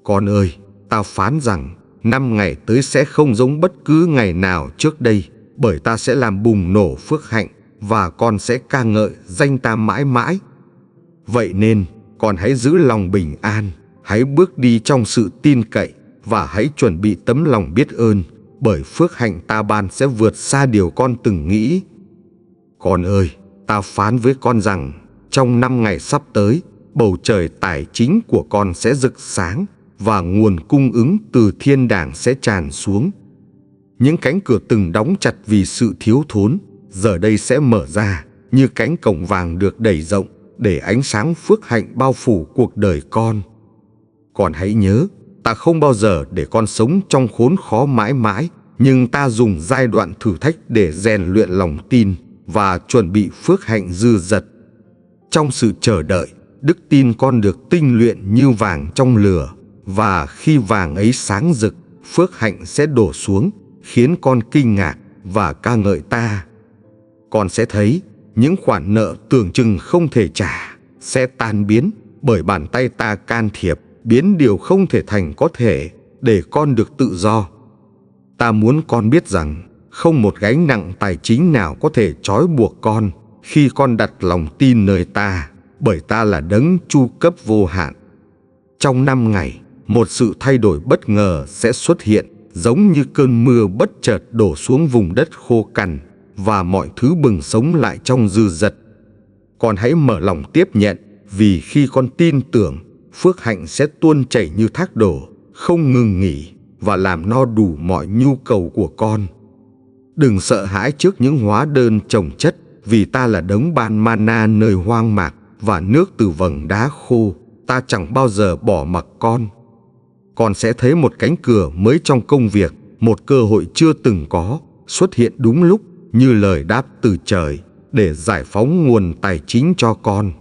Con ơi, ta phán rằng 5 ngày tới sẽ không giống bất cứ ngày nào trước đây, bởi ta sẽ làm bùng nổ phước hạnh, và con sẽ ca ngợi danh ta mãi mãi. Vậy nên, con hãy giữ lòng bình an, hãy bước đi trong sự tin cậy, và hãy chuẩn bị tấm lòng biết ơn, bởi phước hạnh ta ban sẽ vượt xa điều con từng nghĩ. Con ơi, ta phán với con rằng, trong 5 ngày sắp tới, bầu trời tài chính của con sẽ rực sáng, và nguồn cung ứng từ thiên đàng sẽ tràn xuống. Những cánh cửa từng đóng chặt vì sự thiếu thốn, giờ đây sẽ mở ra, như cánh cổng vàng được đẩy rộng, để ánh sáng phước hạnh bao phủ cuộc đời con. Con hãy nhớ, ta không bao giờ để con sống trong khốn khó mãi mãi, nhưng ta dùng giai đoạn thử thách để rèn luyện lòng tin và chuẩn bị phước hạnh dư dật. Trong sự chờ đợi, đức tin con được tinh luyện như vàng trong lửa, và khi vàng ấy sáng rực, phước hạnh sẽ đổ xuống, khiến con kinh ngạc và ca ngợi ta. Con sẽ thấy những khoản nợ tưởng chừng không thể trả sẽ tan biến, bởi bàn tay ta can thiệp, biến điều không thể thành có thể, để con được tự do. Ta muốn con biết rằng không một gánh nặng tài chính nào có thể trói buộc con khi con đặt lòng tin nơi ta, bởi ta là đấng chu cấp vô hạn. Trong 5 ngày, một sự thay đổi bất ngờ sẽ xuất hiện, giống như cơn mưa bất chợt đổ xuống vùng đất khô cằn, và mọi thứ bừng sống lại trong dư dật. Con hãy mở lòng tiếp nhận, vì khi con tin tưởng, phước hạnh sẽ tuôn chảy như thác đổ, không ngừng nghỉ, và làm no đủ mọi nhu cầu của con. Đừng sợ hãi trước những hóa đơn chồng chất, vì ta là đấng ban mana nơi hoang mạc và nước từ vầng đá khô. Ta chẳng bao giờ bỏ mặc con. Con sẽ thấy một cánh cửa mới trong công việc, một cơ hội chưa từng có, xuất hiện đúng lúc như lời đáp từ trời để giải phóng nguồn tài chính cho con.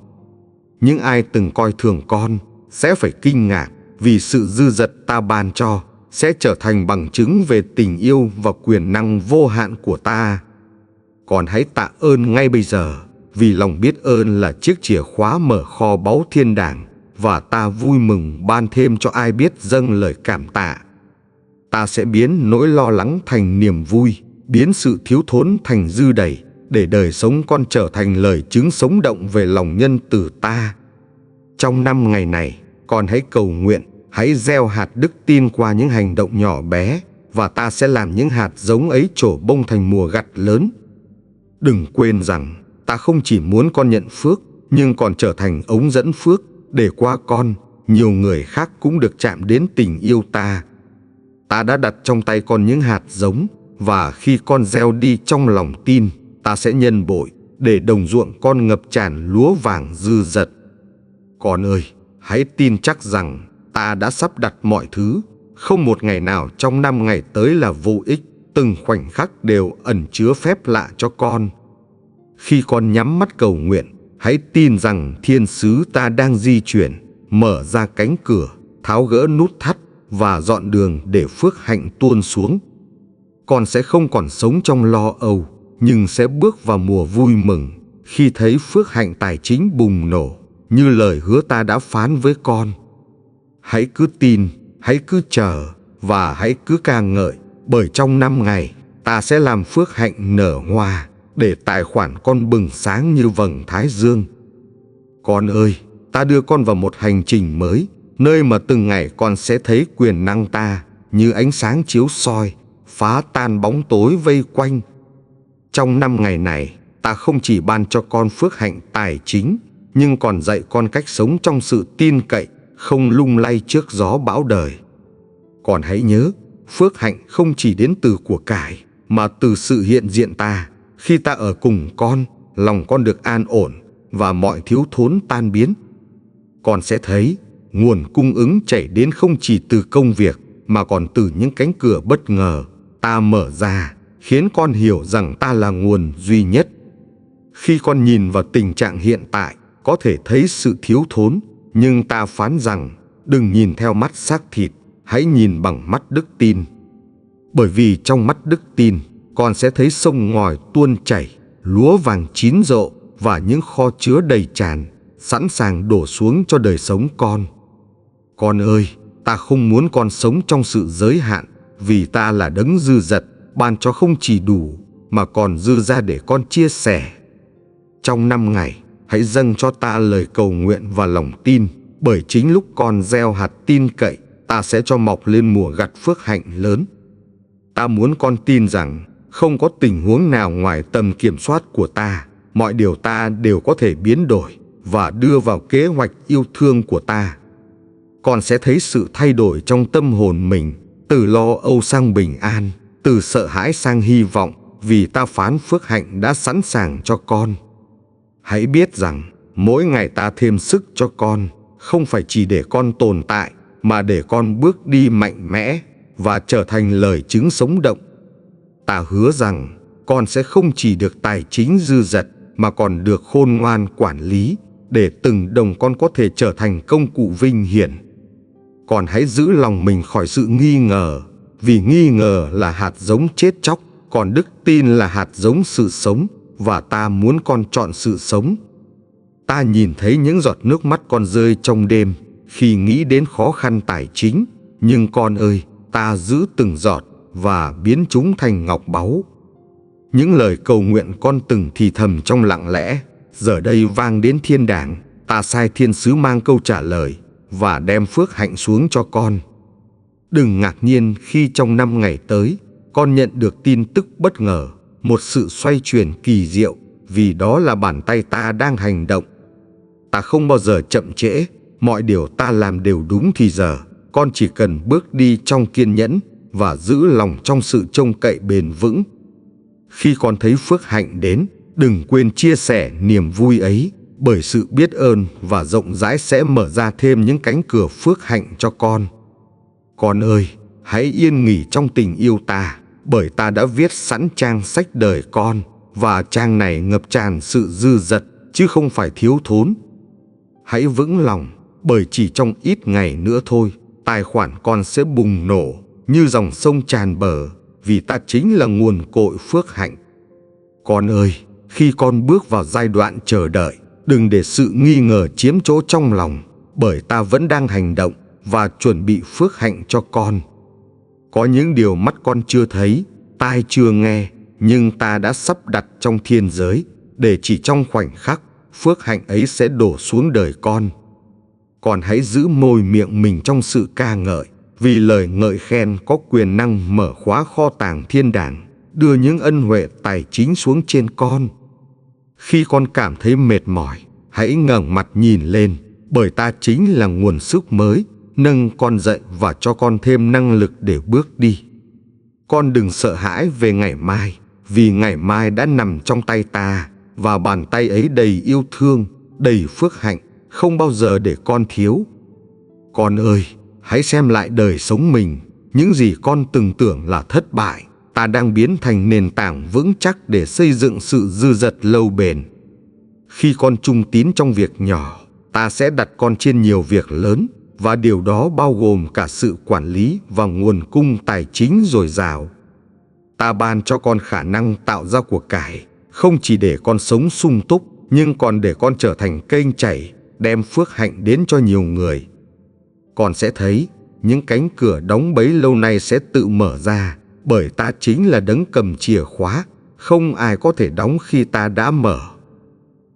Những ai từng coi thường con sẽ phải kinh ngạc vì sự dư dật ta ban cho sẽ trở thành bằng chứng về tình yêu và quyền năng vô hạn của ta. Con hãy tạ ơn ngay bây giờ, vì lòng biết ơn là chiếc chìa khóa mở kho báu thiên đàng, và ta vui mừng ban thêm cho ai biết dâng lời cảm tạ. Ta sẽ biến nỗi lo lắng thành niềm vui, biến sự thiếu thốn thành dư đầy, để đời sống con trở thành lời chứng sống động về lòng nhân từ ta. Trong 5 ngày này, con hãy cầu nguyện, hãy gieo hạt đức tin qua những hành động nhỏ bé, và ta sẽ làm những hạt giống ấy trổ bông thành mùa gặt lớn. Đừng quên rằng, ta không chỉ muốn con nhận phước, nhưng còn trở thành ống dẫn phước, để qua con, nhiều người khác cũng được chạm đến tình yêu ta. Ta đã đặt trong tay con những hạt giống, và khi con gieo đi trong lòng tin, ta sẽ nhân bội, để đồng ruộng con ngập tràn lúa vàng dư dật. Con ơi, hãy tin chắc rằng ta đã sắp đặt mọi thứ, không một ngày nào trong 5 ngày tới là vô ích, từng khoảnh khắc đều ẩn chứa phép lạ cho con. Khi con nhắm mắt cầu nguyện, hãy tin rằng thiên sứ ta đang di chuyển, mở ra cánh cửa, tháo gỡ nút thắt và dọn đường để phước hạnh tuôn xuống. Con sẽ không còn sống trong lo âu, nhưng sẽ bước vào mùa vui mừng khi thấy phước hạnh tài chính bùng nổ, như lời hứa ta đã phán với con. Hãy cứ tin, hãy cứ chờ và hãy cứ ca ngợi, bởi trong 5 ngày ta sẽ làm phước hạnh nở hoa, để tài khoản con bừng sáng như vầng thái dương. Con ơi, ta đưa con vào một hành trình mới, nơi mà từng ngày con sẽ thấy quyền năng ta như ánh sáng chiếu soi, phá tan bóng tối vây quanh. Trong 5 ngày này, ta không chỉ ban cho con phước hạnh tài chính, nhưng còn dạy con cách sống trong sự tin cậy, không lung lay trước gió bão đời. Còn hãy nhớ, phước hạnh không chỉ đến từ của cải, mà từ sự hiện diện ta. Khi ta ở cùng con, lòng con được an ổn và mọi thiếu thốn tan biến. Con sẽ thấy nguồn cung ứng chảy đến không chỉ từ công việc, mà còn từ những cánh cửa bất ngờ ta mở ra, khiến con hiểu rằng ta là nguồn duy nhất. Khi con nhìn vào tình trạng hiện tại, có thể thấy sự thiếu thốn, nhưng ta phán rằng đừng nhìn theo mắt xác thịt, hãy nhìn bằng mắt đức tin. Bởi vì trong mắt đức tin, con sẽ thấy sông ngòi tuôn chảy, lúa vàng chín rộ và những kho chứa đầy tràn, sẵn sàng đổ xuống cho đời sống con. Con ơi, ta không muốn con sống trong sự giới hạn, vì ta là đấng dư dật, ban cho không chỉ đủ, mà còn dư ra để con chia sẻ. Trong 5 ngày, hãy dâng cho ta lời cầu nguyện và lòng tin, bởi chính lúc con gieo hạt tin cậy, ta sẽ cho mọc lên mùa gặt phước hạnh lớn. Ta muốn con tin rằng không có tình huống nào ngoài tầm kiểm soát của ta, mọi điều ta đều có thể biến đổi và đưa vào kế hoạch yêu thương của ta. Con sẽ thấy sự thay đổi trong tâm hồn mình, từ lo âu sang bình an, từ sợ hãi sang hy vọng, vì ta phán phước hạnh đã sẵn sàng cho con. Hãy biết rằng mỗi ngày ta thêm sức cho con, không phải chỉ để con tồn tại, mà để con bước đi mạnh mẽ và trở thành lời chứng sống động. Ta hứa rằng con sẽ không chỉ được tài chính dư dật, mà còn được khôn ngoan quản lý, để từng đồng con có thể trở thành công cụ vinh hiển. Con hãy giữ lòng mình khỏi sự nghi ngờ, vì nghi ngờ là hạt giống chết chóc, còn đức tin là hạt giống sự sống, và ta muốn con chọn sự sống. Ta nhìn thấy những giọt nước mắt con rơi trong đêm khi nghĩ đến khó khăn tài chính, nhưng con ơi, ta giữ từng giọt và biến chúng thành ngọc báu. Những lời cầu nguyện con từng thì thầm trong lặng lẽ, giờ đây vang đến thiên đàng. Ta sai thiên sứ mang câu trả lời và đem phước hạnh xuống cho con. Đừng ngạc nhiên khi trong 5 ngày tới, con nhận được tin tức bất ngờ, một sự xoay chuyển kỳ diệu, vì đó là bàn tay ta đang hành động. Ta không bao giờ chậm trễ, mọi điều ta làm đều đúng thì giờ. Con chỉ cần bước đi trong kiên nhẫn và giữ lòng trong sự trông cậy bền vững. Khi con thấy phước hạnh đến, đừng quên chia sẻ niềm vui ấy, bởi sự biết ơn và rộng rãi sẽ mở ra thêm những cánh cửa phước hạnh cho con. Con ơi, hãy yên nghỉ trong tình yêu ta, bởi ta đã viết sẵn trang sách đời con, và trang này ngập tràn sự dư dật, chứ không phải thiếu thốn. Hãy vững lòng, bởi chỉ trong ít ngày nữa thôi, tài khoản con sẽ bùng nổ như dòng sông tràn bờ, vì ta chính là nguồn cội phước hạnh. Con ơi, khi con bước vào giai đoạn chờ đợi, đừng để sự nghi ngờ chiếm chỗ trong lòng, bởi ta vẫn đang hành động và chuẩn bị phước hạnh cho con. Có những điều mắt con chưa thấy, tai chưa nghe, nhưng ta đã sắp đặt trong thiên giới, để chỉ trong khoảnh khắc, phước hạnh ấy sẽ đổ xuống đời con. Con hãy giữ môi miệng mình trong sự ca ngợi, vì lời ngợi khen có quyền năng mở khóa kho tàng thiên đàng, đưa những ân huệ tài chính xuống trên con. Khi con cảm thấy mệt mỏi, hãy ngẩng mặt nhìn lên, bởi ta chính là nguồn sức mới, nâng con dậy và cho con thêm năng lực để bước đi. Con đừng sợ hãi về ngày mai, vì ngày mai đã nằm trong tay ta, và bàn tay ấy đầy yêu thương, đầy phước hạnh, không bao giờ để con thiếu. Con ơi, hãy xem lại đời sống mình, những gì con từng tưởng là thất bại, ta đang biến thành nền tảng vững chắc để xây dựng sự dư dật lâu bền. Khi con trung tín trong việc nhỏ, ta sẽ đặt con trên nhiều việc lớn, và điều đó bao gồm cả sự quản lý và nguồn cung tài chính dồi dào. Ta ban cho con khả năng tạo ra của cải, không chỉ để con sống sung túc, nhưng còn để con trở thành kênh chảy, đem phước hạnh đến cho nhiều người. Con sẽ thấy những cánh cửa đóng bấy lâu nay sẽ tự mở ra, bởi ta chính là đấng cầm chìa khóa, không ai có thể đóng khi ta đã mở.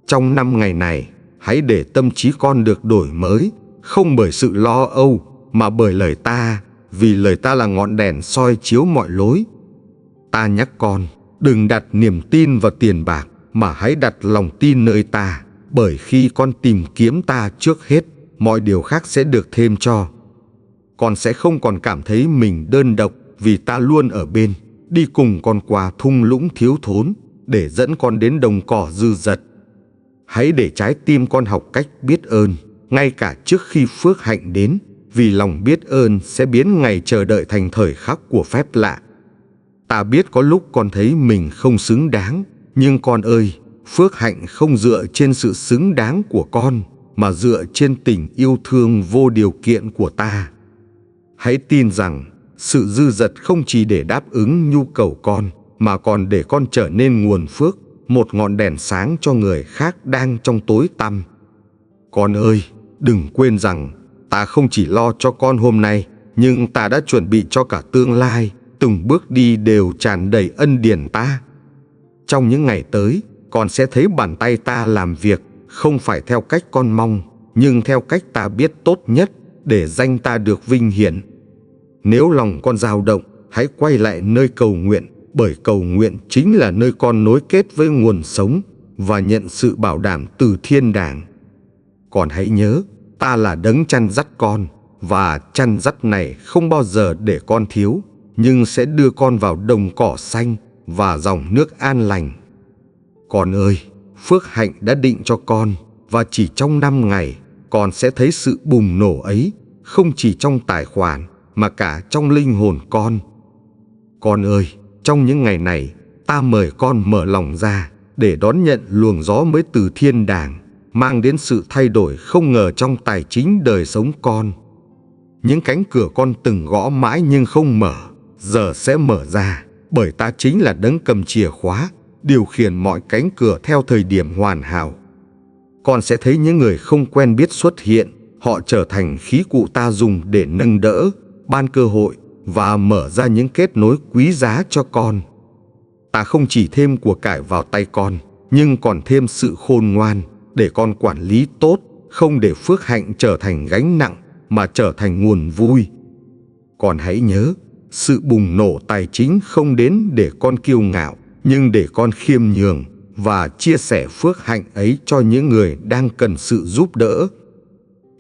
Trong 5 ngày này, hãy để tâm trí con được đổi mới, không bởi sự lo âu, mà bởi lời ta, vì lời ta là ngọn đèn soi chiếu mọi lối. Ta nhắc con, đừng đặt niềm tin vào tiền bạc, mà hãy đặt lòng tin nơi ta, bởi khi con tìm kiếm ta trước hết, mọi điều khác sẽ được thêm cho. Con sẽ không còn cảm thấy mình đơn độc, vì ta luôn ở bên, đi cùng con qua thung lũng thiếu thốn, để dẫn con đến đồng cỏ dư dật. Hãy để trái tim con học cách biết ơn, ngay cả trước khi phước hạnh đến, vì lòng biết ơn sẽ biến ngày chờ đợi thành thời khắc của phép lạ. Ta biết có lúc con thấy mình không xứng đáng, nhưng con ơi, phước hạnh không dựa trên sự xứng đáng của con, mà dựa trên tình yêu thương vô điều kiện của ta. Hãy tin rằng, sự dư dật không chỉ để đáp ứng nhu cầu con, mà còn để con trở nên nguồn phước, một ngọn đèn sáng cho người khác đang trong tối tăm. Con ơi, đừng quên rằng, ta không chỉ lo cho con hôm nay, nhưng ta đã chuẩn bị cho cả tương lai, từng bước đi đều tràn đầy ân điển ta. Trong những ngày tới, con sẽ thấy bàn tay ta làm việc, không phải theo cách con mong, nhưng theo cách ta biết tốt nhất, để danh ta được vinh hiển. Nếu lòng con dao động, hãy quay lại nơi cầu nguyện, bởi cầu nguyện chính là nơi con nối kết với nguồn sống và nhận sự bảo đảm từ thiên đàng. Con hãy nhớ, ta là đấng chăn dắt con, và chăn dắt này không bao giờ để con thiếu, nhưng sẽ đưa con vào đồng cỏ xanh và dòng nước an lành. Con ơi, phước hạnh đã định cho con, và chỉ trong 5 ngày, con sẽ thấy sự bùng nổ ấy, không chỉ trong tài khoản, mà cả trong linh hồn con. Con ơi, trong những ngày này, ta mời con mở lòng ra, để đón nhận luồng gió mới từ thiên đàng, mang đến sự thay đổi không ngờ trong tài chính đời sống con. Những cánh cửa con từng gõ mãi nhưng không mở, giờ sẽ mở ra, bởi ta chính là đấng cầm chìa khóa, điều khiển mọi cánh cửa theo thời điểm hoàn hảo. Con sẽ thấy những người không quen biết xuất hiện, họ trở thành khí cụ ta dùng để nâng đỡ, ban cơ hội và mở ra những kết nối quý giá cho con. Ta không chỉ thêm của cải vào tay con, nhưng còn thêm sự khôn ngoan để con quản lý tốt, không để phước hạnh trở thành gánh nặng, mà trở thành nguồn vui. Con hãy nhớ, sự bùng nổ tài chính không đến để con kiêu ngạo, nhưng để con khiêm nhường và chia sẻ phước hạnh ấy cho những người đang cần sự giúp đỡ.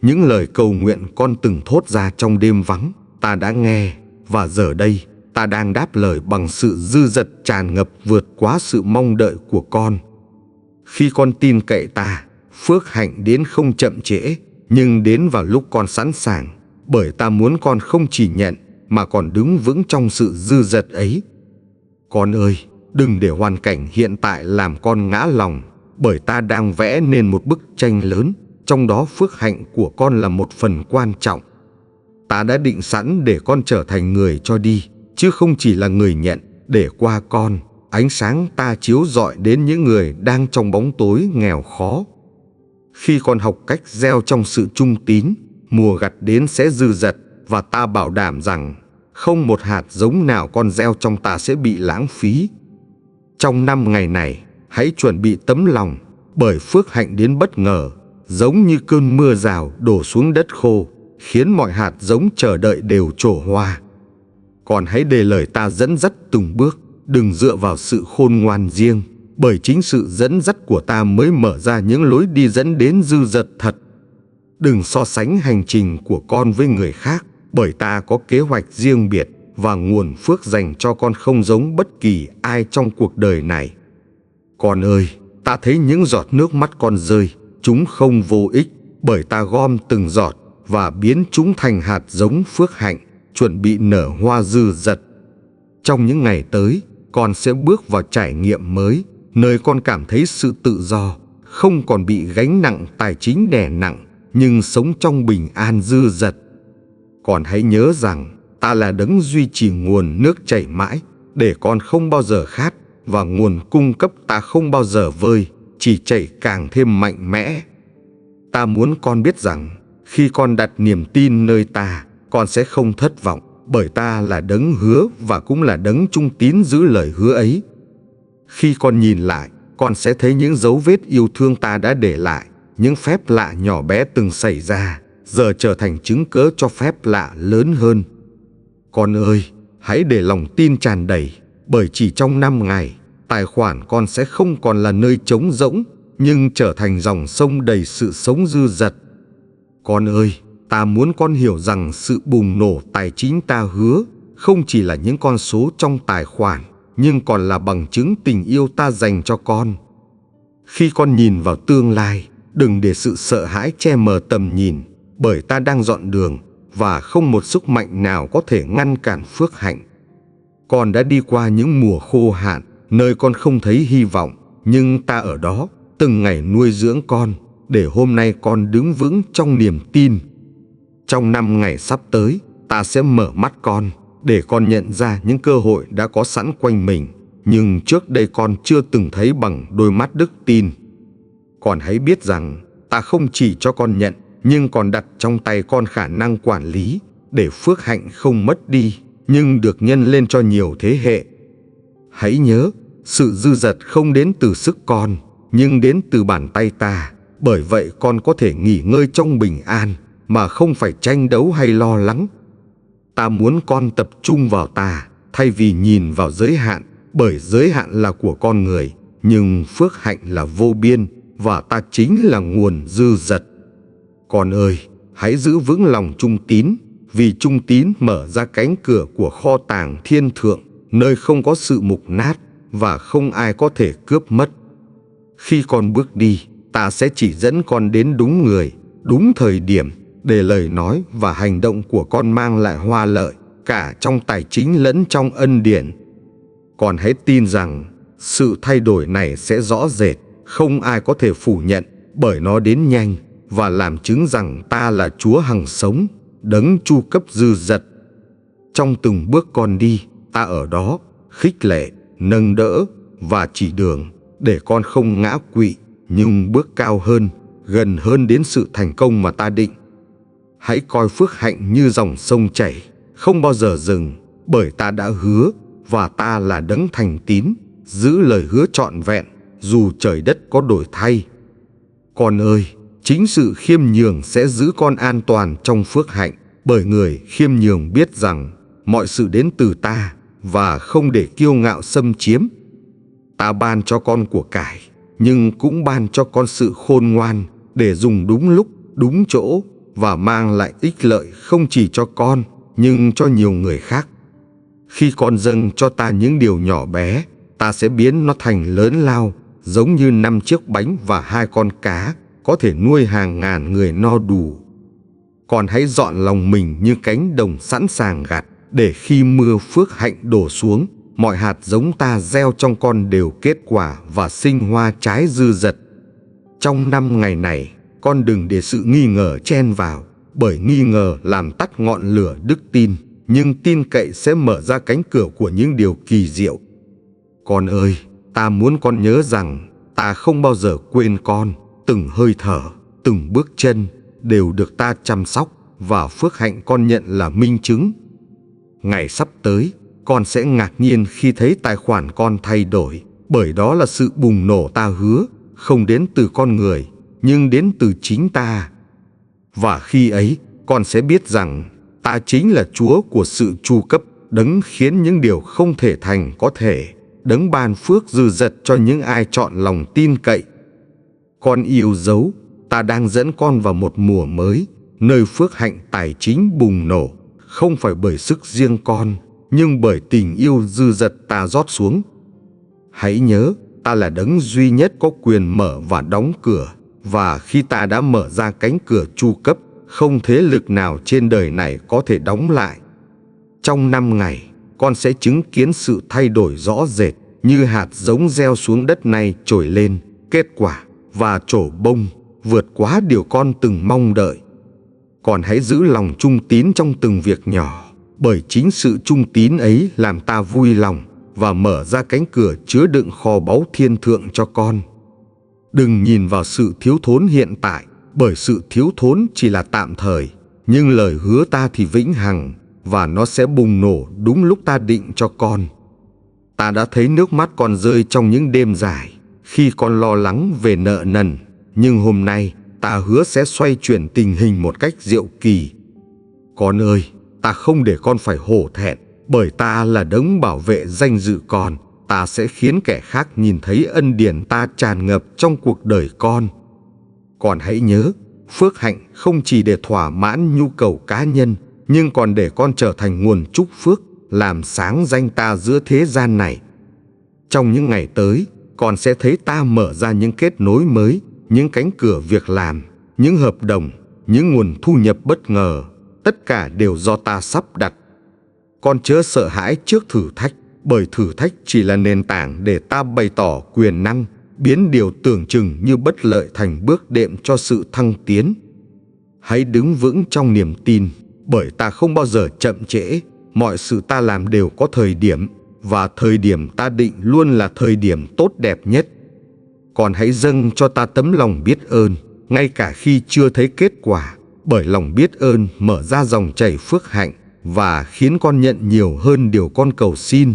Những lời cầu nguyện con từng thốt ra trong đêm vắng, ta đã nghe, và giờ đây ta đang đáp lời bằng sự dư dật tràn ngập vượt quá sự mong đợi của con. Khi con tin cậy ta, phước hạnh đến không chậm trễ, nhưng đến vào lúc con sẵn sàng, bởi ta muốn con không chỉ nhận mà còn đứng vững trong sự dư dật ấy. Con ơi, đừng để hoàn cảnh hiện tại làm con ngã lòng, bởi ta đang vẽ nên một bức tranh lớn, trong đó phước hạnh của con là một phần quan trọng. Ta đã định sẵn để con trở thành người cho đi, chứ không chỉ là người nhận, để qua con, ánh sáng ta chiếu rọi đến những người đang trong bóng tối nghèo khó. Khi con học cách gieo trong sự trung tín, mùa gặt đến sẽ dư dật, và ta bảo đảm rằng không một hạt giống nào con gieo trong ta sẽ bị lãng phí. Trong 5 ngày này, hãy chuẩn bị tấm lòng, bởi phước hạnh đến bất ngờ, giống như cơn mưa rào đổ xuống đất khô, khiến mọi hạt giống chờ đợi đều trổ hoa. Còn hãy để lời ta dẫn dắt từng bước, đừng dựa vào sự khôn ngoan riêng, bởi chính sự dẫn dắt của ta mới mở ra những lối đi dẫn đến dư dật thật. Đừng so sánh hành trình của con với người khác, bởi ta có kế hoạch riêng biệt và nguồn phước dành cho con không giống bất kỳ ai trong cuộc đời này. Con ơi, ta thấy những giọt nước mắt con rơi, chúng không vô ích, bởi ta gom từng giọt và biến chúng thành hạt giống phước hạnh, chuẩn bị nở hoa dư dật. Trong những ngày tới, con sẽ bước vào trải nghiệm mới, nơi con cảm thấy sự tự do, không còn bị gánh nặng tài chính đè nặng, nhưng sống trong bình an dư dật. Còn hãy nhớ rằng, ta là đấng duy trì nguồn nước chảy mãi, để con không bao giờ khát, và nguồn cung cấp ta không bao giờ vơi, chỉ chảy càng thêm mạnh mẽ. Ta muốn con biết rằng, khi con đặt niềm tin nơi ta, con sẽ không thất vọng, bởi ta là đấng hứa và cũng là đấng trung tín giữ lời hứa ấy. Khi con nhìn lại, con sẽ thấy những dấu vết yêu thương ta đã để lại, những phép lạ nhỏ bé từng xảy ra, giờ trở thành chứng cớ cho phép lạ lớn hơn. Con ơi, hãy để lòng tin tràn đầy, bởi chỉ trong 5 ngày, tài khoản con sẽ không còn là nơi trống rỗng, nhưng trở thành dòng sông đầy sự sống dư dật. Con ơi, ta muốn con hiểu rằng sự bùng nổ tài chính ta hứa không chỉ là những con số trong tài khoản, nhưng còn là bằng chứng tình yêu ta dành cho con. Khi con nhìn vào tương lai, đừng để sự sợ hãi che mờ tầm nhìn, bởi ta đang dọn đường và không một sức mạnh nào có thể ngăn cản phước hạnh. Con đã đi qua những mùa khô hạn, nơi con không thấy hy vọng, nhưng ta ở đó, từng ngày nuôi dưỡng con, để hôm nay con đứng vững trong niềm tin. Trong 5 ngày sắp tới, ta sẽ mở mắt con, để con nhận ra những cơ hội đã có sẵn quanh mình, nhưng trước đây con chưa từng thấy bằng đôi mắt đức tin. Con hãy biết rằng, ta không chỉ cho con nhận, nhưng còn đặt trong tay con khả năng quản lý, để phước hạnh không mất đi, nhưng được nhân lên cho nhiều thế hệ. Hãy nhớ, sự dư dật không đến từ sức con, nhưng đến từ bàn tay ta, bởi vậy con có thể nghỉ ngơi trong bình an, mà không phải tranh đấu hay lo lắng. Ta muốn con tập trung vào ta, thay vì nhìn vào giới hạn, bởi giới hạn là của con người, nhưng phước hạnh là vô biên, và ta chính là nguồn dư dật. Con ơi, hãy giữ vững lòng trung tín, vì trung tín mở ra cánh cửa của kho tàng thiên thượng, nơi không có sự mục nát, và không ai có thể cướp mất. Khi con bước đi, ta sẽ chỉ dẫn con đến đúng người, đúng thời điểm, để lời nói và hành động của con mang lại hoa lợi, cả trong tài chính lẫn trong ân điển. Con hãy tin rằng, sự thay đổi này sẽ rõ rệt, không ai có thể phủ nhận, bởi nó đến nhanh, và làm chứng rằng ta là Chúa hằng sống, đấng chu cấp dư dật. Trong từng bước con đi, ta ở đó, khích lệ, nâng đỡ, và chỉ đường, để con không ngã quỵ, nhưng bước cao hơn, gần hơn đến sự thành công mà ta định. Hãy coi phước hạnh như dòng sông chảy, không bao giờ dừng, bởi ta đã hứa, và ta là đấng thành tín, giữ lời hứa trọn vẹn, dù trời đất có đổi thay. Con ơi, chính sự khiêm nhường sẽ giữ con an toàn trong phước hạnh, bởi người khiêm nhường biết rằng mọi sự đến từ ta, và không để kiêu ngạo xâm chiếm. Ta ban cho con của cải, nhưng cũng ban cho con sự khôn ngoan, để dùng đúng lúc, đúng chỗ, và mang lại ích lợi không chỉ cho con, nhưng cho nhiều người khác. Khi con dâng cho ta những điều nhỏ bé, ta sẽ biến nó thành lớn lao, giống như 5 chiếc bánh và 2 con cá, có thể nuôi hàng ngàn người no đủ. Con hãy dọn lòng mình như cánh đồng sẵn sàng gặt, để khi mưa phước hạnh đổ xuống, mọi hạt giống ta gieo trong con đều kết quả và sinh hoa trái dư dật. Trong 5 ngày này, con đừng để sự nghi ngờ chen vào, bởi nghi ngờ làm tắt ngọn lửa đức tin, nhưng tin cậy sẽ mở ra cánh cửa của những điều kỳ diệu. Con ơi, ta muốn con nhớ rằng ta không bao giờ quên con. Từng hơi thở, từng bước chân đều được ta chăm sóc, và phước hạnh con nhận là minh chứng. Ngày sắp tới, con sẽ ngạc nhiên khi thấy tài khoản con thay đổi, bởi đó là sự bùng nổ ta hứa, không đến từ con người, nhưng đến từ chính ta. Và khi ấy, con sẽ biết rằng ta chính là Chúa của sự chu cấp, đấng khiến những điều không thể thành có thể, đấng ban phước dư dật cho những ai chọn lòng tin cậy. Con yêu dấu, ta đang dẫn con vào một mùa mới, nơi phước hạnh tài chính bùng nổ, không phải bởi sức riêng con, nhưng bởi tình yêu dư dật ta rót xuống. Hãy nhớ, ta là đấng duy nhất có quyền mở và đóng cửa, và khi ta đã mở ra cánh cửa chu cấp, không thế lực nào trên đời này có thể đóng lại. Trong 5 ngày, con sẽ chứng kiến sự thay đổi rõ rệt, như hạt giống gieo xuống đất này trồi lên, kết quả và trổ bông, vượt quá điều con từng mong đợi. Còn hãy giữ lòng trung tín trong từng việc nhỏ, bởi chính sự trung tín ấy làm ta vui lòng và mở ra cánh cửa chứa đựng kho báu thiên thượng cho con. Đừng nhìn vào sự thiếu thốn hiện tại, bởi sự thiếu thốn chỉ là tạm thời, nhưng lời hứa ta thì vĩnh hằng, và nó sẽ bùng nổ đúng lúc ta định cho con. Ta đã thấy nước mắt con rơi trong những đêm dài, khi con lo lắng về nợ nần, nhưng hôm nay ta hứa sẽ xoay chuyển tình hình một cách diệu kỳ. Con ơi, ta không để con phải hổ thẹn, bởi ta là đấng bảo vệ danh dự con. Ta sẽ khiến kẻ khác nhìn thấy ân điển ta tràn ngập trong cuộc đời con. Con hãy nhớ, phước hạnh không chỉ để thỏa mãn nhu cầu cá nhân, nhưng còn để con trở thành nguồn chúc phước, làm sáng danh ta giữa thế gian này. Trong những ngày tới, con sẽ thấy ta mở ra những kết nối mới, những cánh cửa việc làm, những hợp đồng, những nguồn thu nhập bất ngờ. Tất cả đều do ta sắp đặt. Con chớ sợ hãi trước thử thách, bởi thử thách chỉ là nền tảng để ta bày tỏ quyền năng, biến điều tưởng chừng như bất lợi thành bước đệm cho sự thăng tiến. Hãy đứng vững trong niềm tin, bởi ta không bao giờ chậm trễ. Mọi sự ta làm đều có thời điểm, và thời điểm ta định luôn là thời điểm tốt đẹp nhất. Còn hãy dâng cho ta tấm lòng biết ơn, ngay cả khi chưa thấy kết quả, bởi lòng biết ơn mở ra dòng chảy phước hạnh và khiến con nhận nhiều hơn điều con cầu xin.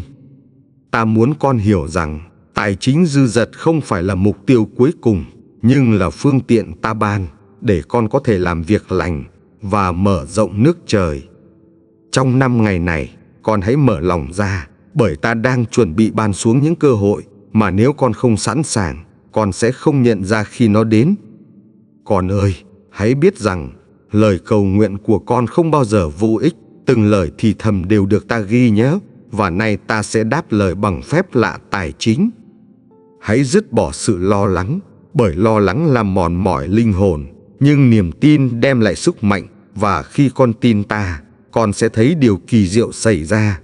Ta muốn con hiểu rằng tài chính dư dật không phải là mục tiêu cuối cùng, nhưng là phương tiện ta ban để con có thể làm việc lành và mở rộng nước trời. Trong 5 ngày này, con hãy mở lòng ra, bởi ta đang chuẩn bị ban xuống những cơ hội mà nếu con không sẵn sàng, con sẽ không nhận ra khi nó đến. Con ơi, hãy biết rằng lời cầu nguyện của con không bao giờ vô ích. Từng lời thì thầm đều được ta ghi nhớ, và nay ta sẽ đáp lời bằng phép lạ tài chính. Hãy dứt bỏ sự lo lắng, bởi lo lắng làm mòn mỏi linh hồn, nhưng niềm tin đem lại sức mạnh, và khi con tin ta, con sẽ thấy điều kỳ diệu xảy ra.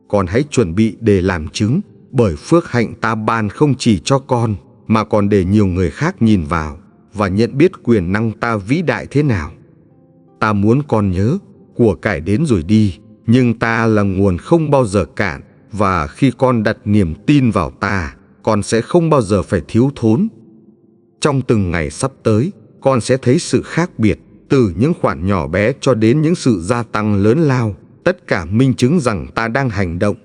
Con hãy chuẩn bị để làm chứng, bởi phước hạnh ta ban không chỉ cho con, mà còn để nhiều người khác nhìn vào và nhận biết quyền năng ta vĩ đại thế nào. Ta muốn con nhớ, của cải đến rồi đi, nhưng ta là nguồn không bao giờ cạn, và khi con đặt niềm tin vào ta, con sẽ không bao giờ phải thiếu thốn. Trong từng ngày sắp tới, con sẽ thấy sự khác biệt, từ những khoản nhỏ bé cho đến những sự gia tăng lớn lao, tất cả minh chứng rằng ta đang hành động.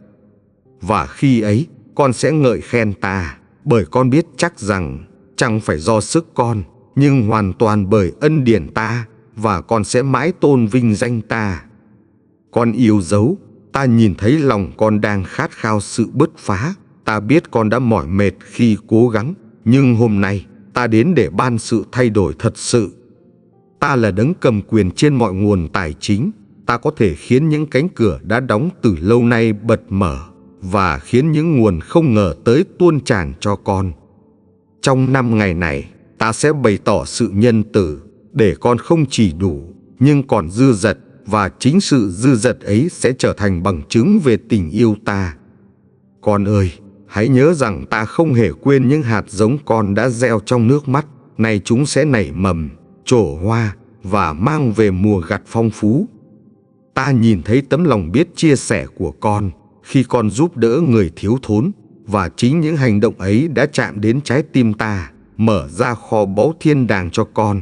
Và khi ấy, con sẽ ngợi khen ta, bởi con biết chắc rằng chẳng phải do sức con, nhưng hoàn toàn bởi ân điển ta, và con sẽ mãi tôn vinh danh ta. Con yêu dấu, ta nhìn thấy lòng con đang khát khao sự bứt phá. Ta biết con đã mỏi mệt khi cố gắng, nhưng hôm nay ta đến để ban sự thay đổi thật sự. Ta là đấng cầm quyền trên mọi nguồn tài chính. Ta có thể khiến những cánh cửa đã đóng từ lâu nay bật mở, và khiến những nguồn không ngờ tới tuôn tràn cho con. Trong 5 ngày này, ta sẽ bày tỏ sự nhân từ, để con không chỉ đủ, nhưng còn dư dật, và chính sự dư dật ấy sẽ trở thành bằng chứng về tình yêu ta. Con ơi, hãy nhớ rằng ta không hề quên những hạt giống con đã gieo trong nước mắt. Này chúng sẽ nảy mầm, trổ hoa và mang về mùa gặt phong phú. Ta nhìn thấy tấm lòng biết chia sẻ của con khi con giúp đỡ người thiếu thốn, và chính những hành động ấy đã chạm đến trái tim ta, mở ra kho báu thiên đàng cho con.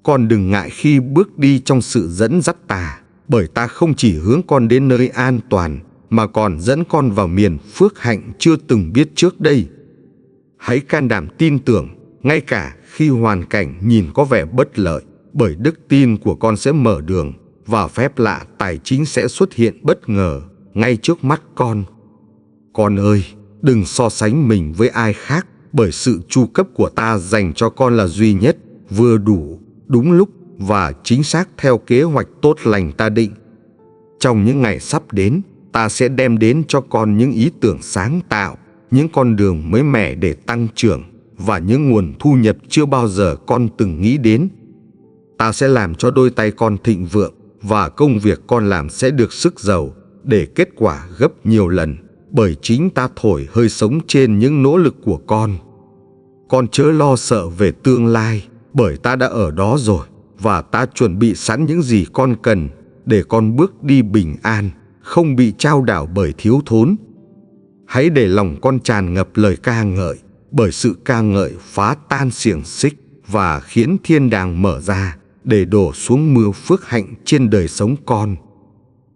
Con đừng ngại khi bước đi trong sự dẫn dắt ta, bởi ta không chỉ hướng con đến nơi an toàn, mà còn dẫn con vào miền phước hạnh chưa từng biết trước đây. Hãy can đảm tin tưởng, ngay cả khi hoàn cảnh nhìn có vẻ bất lợi, bởi đức tin của con sẽ mở đường, và phép lạ tài chính sẽ xuất hiện bất ngờ ngay trước mắt con. Con ơi, đừng so sánh mình với ai khác, bởi sự chu cấp của ta dành cho con là duy nhất, vừa đủ, đúng lúc và chính xác theo kế hoạch tốt lành ta định. Trong những ngày sắp đến, ta sẽ đem đến cho con những ý tưởng sáng tạo, những con đường mới mẻ để tăng trưởng, và những nguồn thu nhập chưa bao giờ con từng nghĩ đến. Ta sẽ làm cho đôi tay con thịnh vượng, và công việc con làm sẽ được sức giàu, để kết quả gấp nhiều lần, bởi chính ta thổi hơi sống trên những nỗ lực của con. Con chớ lo sợ về tương lai, bởi ta đã ở đó rồi, và ta chuẩn bị sẵn những gì con cần, để con bước đi bình an, không bị chao đảo bởi thiếu thốn. Hãy để lòng con tràn ngập lời ca ngợi, bởi sự ca ngợi phá tan xiềng xích và khiến thiên đàng mở ra để đổ xuống mưa phước hạnh trên đời sống con.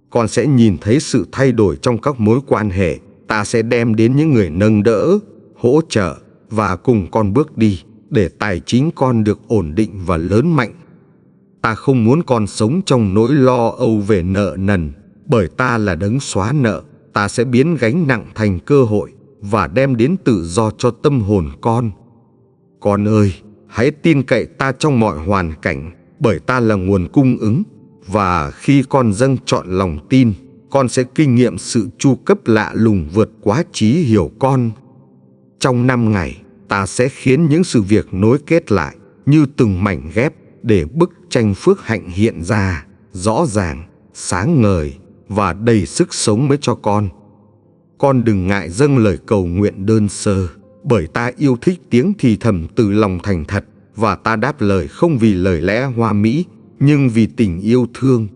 Con sẽ nhìn thấy sự thay đổi trong các mối quan hệ. Ta sẽ đem đến những người nâng đỡ, hỗ trợ và cùng con bước đi, để tài chính con được ổn định và lớn mạnh. Ta không muốn con sống trong nỗi lo âu về nợ nần, bởi ta là đấng xóa nợ. Ta sẽ biến gánh nặng thành cơ hội và đem đến tự do cho tâm hồn con. Con ơi, hãy tin cậy ta trong mọi hoàn cảnh, bởi ta là nguồn cung ứng, và khi con dâng trọn lòng tin, con sẽ kinh nghiệm sự chu cấp lạ lùng vượt quá trí hiểu con. Trong 5 ngày, ta sẽ khiến những sự việc nối kết lại như từng mảnh ghép, để bức tranh phước hạnh hiện ra rõ ràng, sáng ngời và đầy sức sống mới cho con. Con đừng ngại dâng lời cầu nguyện đơn sơ, bởi ta yêu thích tiếng thì thầm từ lòng thành thật, và ta đáp lời không vì lời lẽ hoa mỹ, nhưng vì tình yêu thương.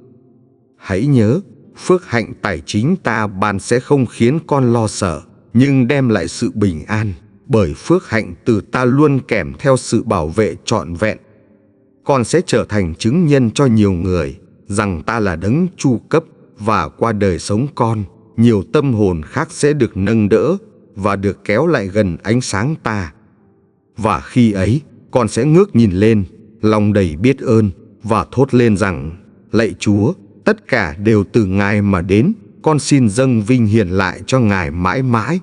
Hãy nhớ, phước hạnh tài chính ta ban sẽ không khiến con lo sợ, nhưng đem lại sự bình an, bởi phước hạnh từ ta luôn kèm theo sự bảo vệ trọn vẹn. Con sẽ trở thành chứng nhân cho nhiều người rằng ta là đấng chu cấp, và qua đời sống con, nhiều tâm hồn khác sẽ được nâng đỡ và được kéo lại gần ánh sáng ta. Và khi ấy, con sẽ ngước nhìn lên, lòng đầy biết ơn, và thốt lên rằng: lạy Chúa, tất cả đều từ Ngài mà đến, con xin dâng vinh hiển lại cho Ngài mãi mãi.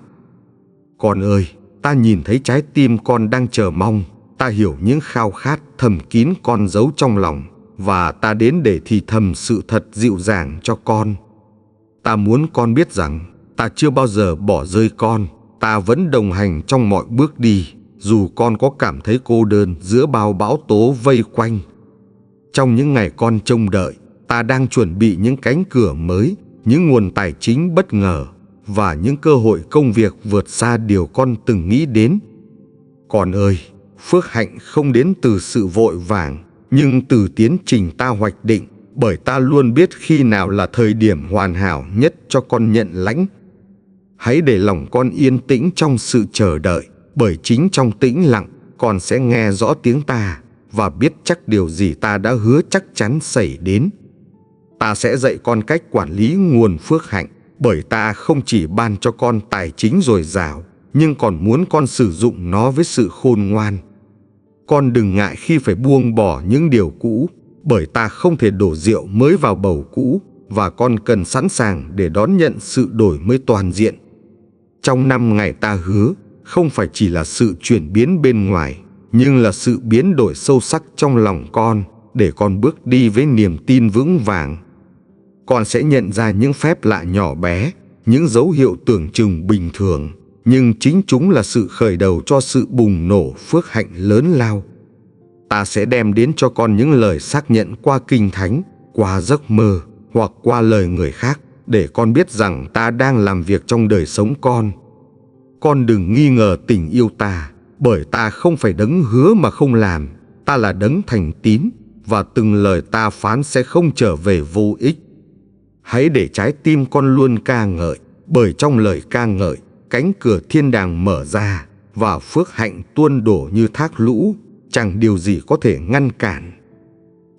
Con ơi, ta nhìn thấy trái tim con đang chờ mong, ta hiểu những khao khát thầm kín con giấu trong lòng, và ta đến để thì thầm sự thật dịu dàng cho con. Ta muốn con biết rằng ta chưa bao giờ bỏ rơi con, ta vẫn đồng hành trong mọi bước đi, dù con có cảm thấy cô đơn giữa bao bão tố vây quanh. Trong những ngày con trông đợi, ta đang chuẩn bị những cánh cửa mới, những nguồn tài chính bất ngờ, và những cơ hội công việc vượt xa điều con từng nghĩ đến. Con ơi, phước hạnh không đến từ sự vội vàng, nhưng từ tiến trình ta hoạch định, bởi ta luôn biết khi nào là thời điểm hoàn hảo nhất cho con nhận lãnh. Hãy để lòng con yên tĩnh trong sự chờ đợi, bởi chính trong tĩnh lặng, con sẽ nghe rõ tiếng ta, và biết chắc điều gì ta đã hứa chắc chắn xảy đến. Ta sẽ dạy con cách quản lý nguồn phước hạnh, bởi ta không chỉ ban cho con tài chính dồi dào, nhưng còn muốn con sử dụng nó với sự khôn ngoan. Con đừng ngại khi phải buông bỏ những điều cũ, bởi ta không thể đổ rượu mới vào bầu cũ, và con cần sẵn sàng để đón nhận sự đổi mới toàn diện. Trong 5 ngày ta hứa, không phải chỉ là sự chuyển biến bên ngoài, nhưng là sự biến đổi sâu sắc trong lòng con, để con bước đi với niềm tin vững vàng. Con sẽ nhận ra những phép lạ nhỏ bé, những dấu hiệu tưởng chừng bình thường, nhưng chính chúng là sự khởi đầu cho sự bùng nổ phước hạnh lớn lao. Ta sẽ đem đến cho con những lời xác nhận qua kinh thánh, qua giấc mơ hoặc qua lời người khác, để con biết rằng ta đang làm việc trong đời sống con. Con đừng nghi ngờ tình yêu ta, bởi ta không phải đấng hứa mà không làm. Ta là đấng thành tín, và từng lời ta phán sẽ không trở về vô ích. Hãy để trái tim con luôn ca ngợi, bởi trong lời ca ngợi, cánh cửa thiên đàng mở ra, và phước hạnh tuôn đổ như thác lũ, chẳng điều gì có thể ngăn cản.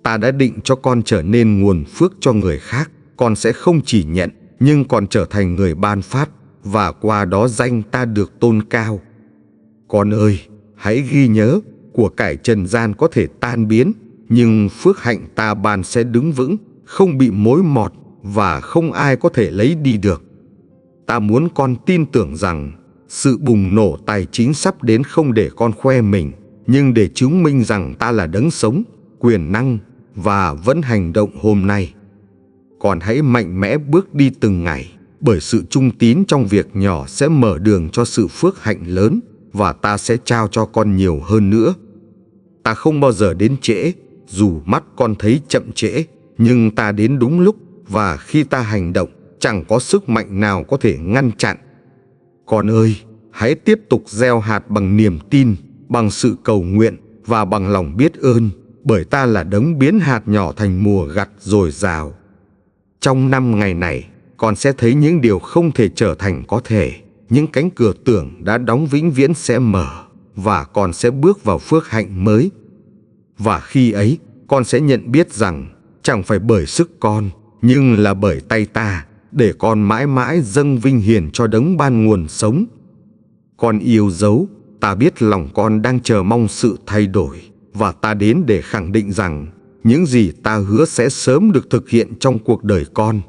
Ta đã định cho con trở nên nguồn phước cho người khác. Con sẽ không chỉ nhận, nhưng còn trở thành người ban phát, và qua đó danh ta được tôn cao. Con ơi, hãy ghi nhớ, của cải trần gian có thể tan biến, nhưng phước hạnh ta ban sẽ đứng vững, không bị mối mọt, và không ai có thể lấy đi được. Ta muốn con tin tưởng rằng sự bùng nổ tài chính sắp đến không để con khoe mình, nhưng để chứng minh rằng ta là đấng sống, quyền năng và vẫn hành động hôm nay. Con hãy mạnh mẽ bước đi từng ngày, bởi sự trung tín trong việc nhỏ sẽ mở đường cho sự phước hạnh lớn, và ta sẽ trao cho con nhiều hơn nữa. Ta không bao giờ đến trễ, dù mắt con thấy chậm trễ, nhưng ta đến đúng lúc, và khi ta hành động, chẳng có sức mạnh nào có thể ngăn chặn. Con ơi, hãy tiếp tục gieo hạt bằng niềm tin, bằng sự cầu nguyện và bằng lòng biết ơn, bởi ta là đấng biến hạt nhỏ thành mùa gặt dồi dào. Trong 5 ngày này, con sẽ thấy những điều không thể trở thành có thể. Những cánh cửa tưởng đã đóng vĩnh viễn sẽ mở, và con sẽ bước vào phước hạnh mới. Và khi ấy, con sẽ nhận biết rằng chẳng phải bởi sức con, nhưng là bởi tay ta, để con mãi mãi dâng vinh hiển cho đấng ban nguồn sống. Con yêu dấu, ta biết lòng con đang chờ mong sự thay đổi, và ta đến để khẳng định rằng những gì ta hứa sẽ sớm được thực hiện trong cuộc đời con.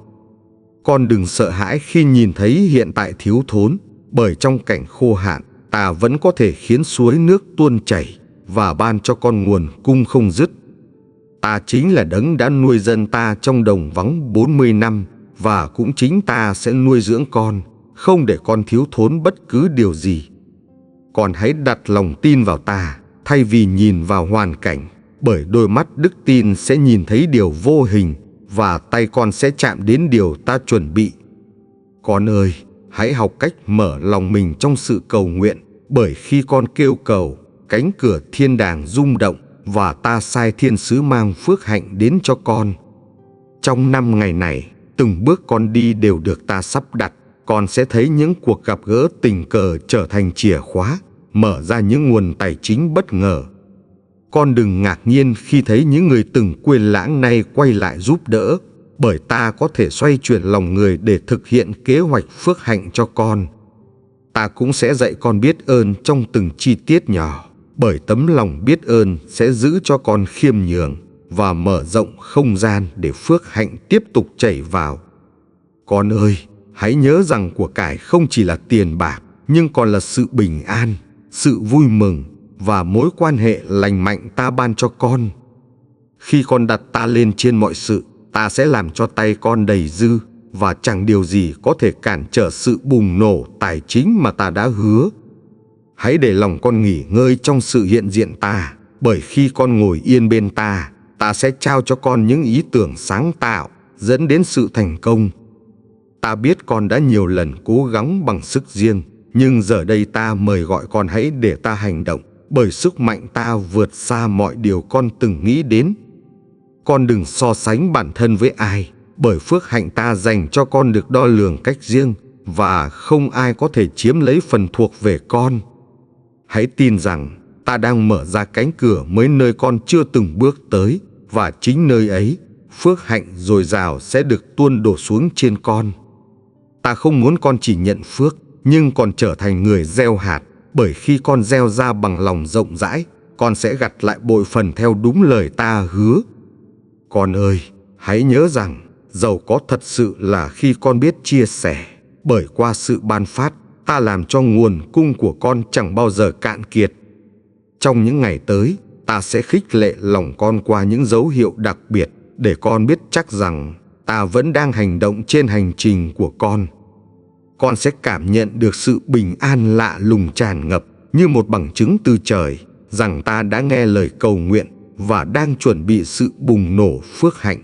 Con đừng sợ hãi khi nhìn thấy hiện tại thiếu thốn, bởi trong cảnh khô hạn, ta vẫn có thể khiến suối nước tuôn chảy và ban cho con nguồn cung không dứt. Ta chính là đấng đã nuôi dân ta trong đồng vắng 40 năm, và cũng chính ta sẽ nuôi dưỡng con, không để con thiếu thốn bất cứ điều gì. Con hãy đặt lòng tin vào ta, thay vì nhìn vào hoàn cảnh, bởi đôi mắt đức tin sẽ nhìn thấy điều vô hình, và tay con sẽ chạm đến điều ta chuẩn bị. Con ơi, hãy học cách mở lòng mình trong sự cầu nguyện, bởi khi con kêu cầu, cánh cửa thiên đàng rung động, và ta sai thiên sứ mang phước hạnh đến cho con. Trong 5 ngày này, từng bước con đi đều được ta sắp đặt. Con sẽ thấy những cuộc gặp gỡ tình cờ trở thành chìa khóa, mở ra những nguồn tài chính bất ngờ. Con đừng ngạc nhiên khi thấy những người từng quên lãng nay quay lại giúp đỡ, bởi ta có thể xoay chuyển lòng người để thực hiện kế hoạch phước hạnh cho con. Ta cũng sẽ dạy con biết ơn trong từng chi tiết nhỏ, bởi tấm lòng biết ơn sẽ giữ cho con khiêm nhường và mở rộng không gian để phước hạnh tiếp tục chảy vào. Con ơi, hãy nhớ rằng của cải không chỉ là tiền bạc, nhưng còn là sự bình an, sự vui mừng và mối quan hệ lành mạnh ta ban cho con. Khi con đặt ta lên trên mọi sự, ta sẽ làm cho tay con đầy dư, và chẳng điều gì có thể cản trở sự bùng nổ tài chính mà ta đã hứa. Hãy để lòng con nghỉ ngơi trong sự hiện diện ta, bởi khi con ngồi yên bên ta, ta sẽ trao cho con những ý tưởng sáng tạo, dẫn đến sự thành công. Ta biết con đã nhiều lần cố gắng bằng sức riêng, nhưng giờ đây ta mời gọi con hãy để ta hành động, bởi sức mạnh ta vượt xa mọi điều con từng nghĩ đến. Con đừng so sánh bản thân với ai, bởi phước hạnh ta dành cho con được đo lường cách riêng, và không ai có thể chiếm lấy phần thuộc về con. Hãy tin rằng ta đang mở ra cánh cửa mới nơi con chưa từng bước tới, và chính nơi ấy, phước hạnh dồi dào sẽ được tuôn đổ xuống trên con. Ta không muốn con chỉ nhận phước, nhưng còn trở thành người gieo hạt, bởi khi con gieo ra bằng lòng rộng rãi, con sẽ gặt lại bội phần theo đúng lời ta hứa. Con ơi, hãy nhớ rằng, giàu có thật sự là khi con biết chia sẻ, bởi qua sự ban phát, ta làm cho nguồn cung của con chẳng bao giờ cạn kiệt. Trong những ngày tới, ta sẽ khích lệ lòng con qua những dấu hiệu đặc biệt, để con biết chắc rằng ta vẫn đang hành động trên hành trình của con. con sẽ cảm nhận được sự bình an lạ lùng tràn ngập như một bằng chứng từ trời rằng ta đã nghe lời cầu nguyện và đang chuẩn bị sự bùng nổ phước hạnh.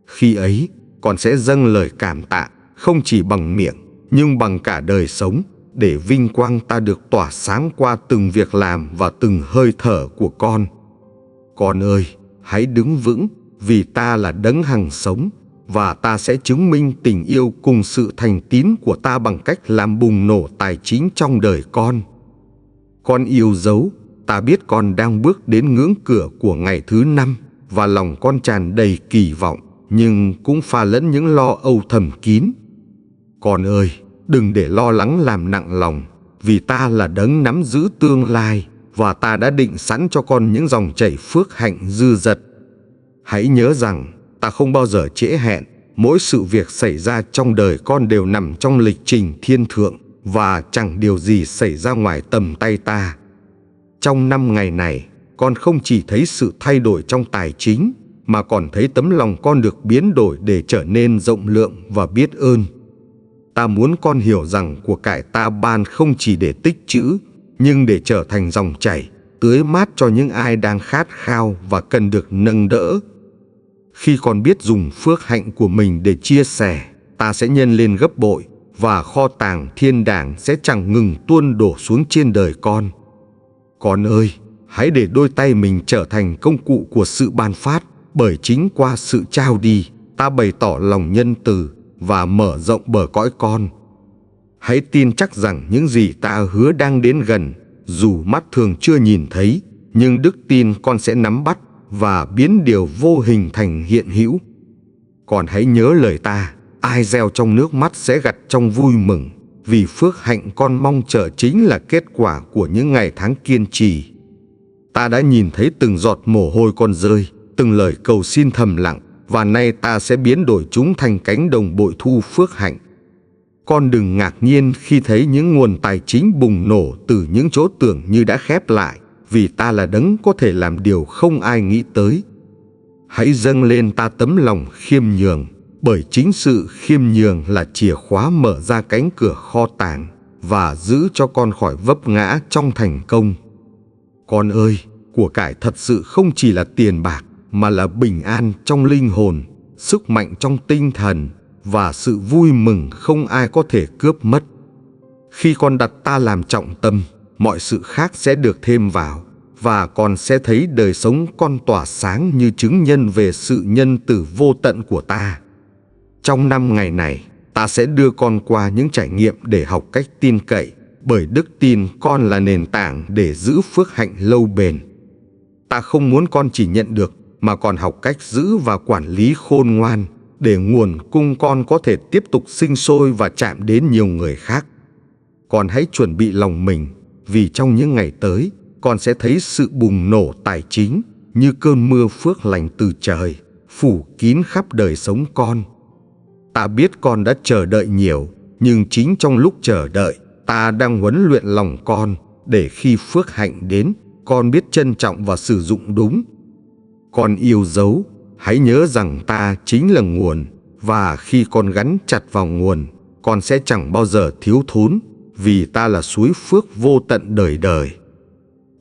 Khi ấy, con sẽ dâng lời cảm tạ không chỉ bằng miệng nhưng bằng cả đời sống, để vinh quang ta được tỏa sáng qua từng việc làm và từng hơi thở của con. Con ơi, hãy đứng vững, vì ta là đấng hằng sống, và ta sẽ chứng minh tình yêu cùng sự thành tín của ta bằng cách làm bùng nổ tài chính trong đời con. Con yêu dấu, ta biết con đang bước đến ngưỡng cửa của ngày thứ 5, và lòng con tràn đầy kỳ vọng, nhưng cũng pha lẫn những lo âu thầm kín. Con ơi, đừng để lo lắng làm nặng lòng, vì ta là đấng nắm giữ tương lai, và ta đã định sẵn cho con những dòng chảy phước hạnh dư dật. Hãy nhớ rằng, ta không bao giờ trễ hẹn, mỗi sự việc xảy ra trong đời con đều nằm trong lịch trình thiên thượng, và chẳng điều gì xảy ra ngoài tầm tay ta. Trong 5 ngày này, con không chỉ thấy sự thay đổi trong tài chính, mà còn thấy tấm lòng con được biến đổi để trở nên rộng lượng và biết ơn. Ta muốn con hiểu rằng của cải ta ban không chỉ để tích trữ, nhưng để trở thành dòng chảy, tưới mát cho những ai đang khát khao và cần được nâng đỡ. Khi con biết dùng phước hạnh của mình để chia sẻ, ta sẽ nhân lên gấp bội, và kho tàng thiên đàng sẽ chẳng ngừng tuôn đổ xuống trên đời con. Con ơi, hãy để đôi tay mình trở thành công cụ của sự ban phát, bởi chính qua sự trao đi, ta bày tỏ lòng nhân từ và mở rộng bờ cõi con. Hãy tin chắc rằng những gì ta hứa đang đến gần, dù mắt thường chưa nhìn thấy, nhưng đức tin con sẽ nắm bắt và biến điều vô hình thành hiện hữu. Còn hãy nhớ lời ta, ai gieo trong nước mắt sẽ gặt trong vui mừng, vì phước hạnh con mong chờ chính là kết quả của những ngày tháng kiên trì. Ta đã nhìn thấy từng giọt mồ hôi con rơi, từng lời cầu xin thầm lặng, và nay ta sẽ biến đổi chúng thành cánh đồng bội thu phước hạnh. Con đừng ngạc nhiên khi thấy những nguồn tài chính bùng nổ từ những chỗ tưởng như đã khép lại, vì ta là đấng có thể làm điều không ai nghĩ tới. Hãy dâng lên ta tấm lòng khiêm nhường, bởi chính sự khiêm nhường là chìa khóa mở ra cánh cửa kho tàng và giữ cho con khỏi vấp ngã trong thành công. Con ơi, của cải thật sự không chỉ là tiền bạc, mà là bình an trong linh hồn, sức mạnh trong tinh thần và sự vui mừng không ai có thể cướp mất. Khi con đặt ta làm trọng tâm, mọi sự khác sẽ được thêm vào, và con sẽ thấy đời sống con tỏa sáng như chứng nhân về sự nhân từ vô tận của ta. Trong 5 ngày này, ta sẽ đưa con qua những trải nghiệm để học cách tin cậy, bởi đức tin con là nền tảng để giữ phước hạnh lâu bền. Ta không muốn con chỉ nhận được, mà còn học cách giữ và quản lý khôn ngoan, để nguồn cung con có thể tiếp tục sinh sôi và chạm đến nhiều người khác. Con hãy chuẩn bị lòng mình, vì trong những ngày tới, con sẽ thấy sự bùng nổ tài chính như cơn mưa phước lành từ trời, phủ kín khắp đời sống con. Ta biết con đã chờ đợi nhiều, nhưng chính trong lúc chờ đợi, ta đang huấn luyện lòng con, để khi phước hạnh đến, con biết trân trọng và sử dụng đúng. Con yêu dấu, hãy nhớ rằng ta chính là nguồn, và khi con gắn chặt vào nguồn, con sẽ chẳng bao giờ thiếu thốn, vì ta là suối phước vô tận đời đời.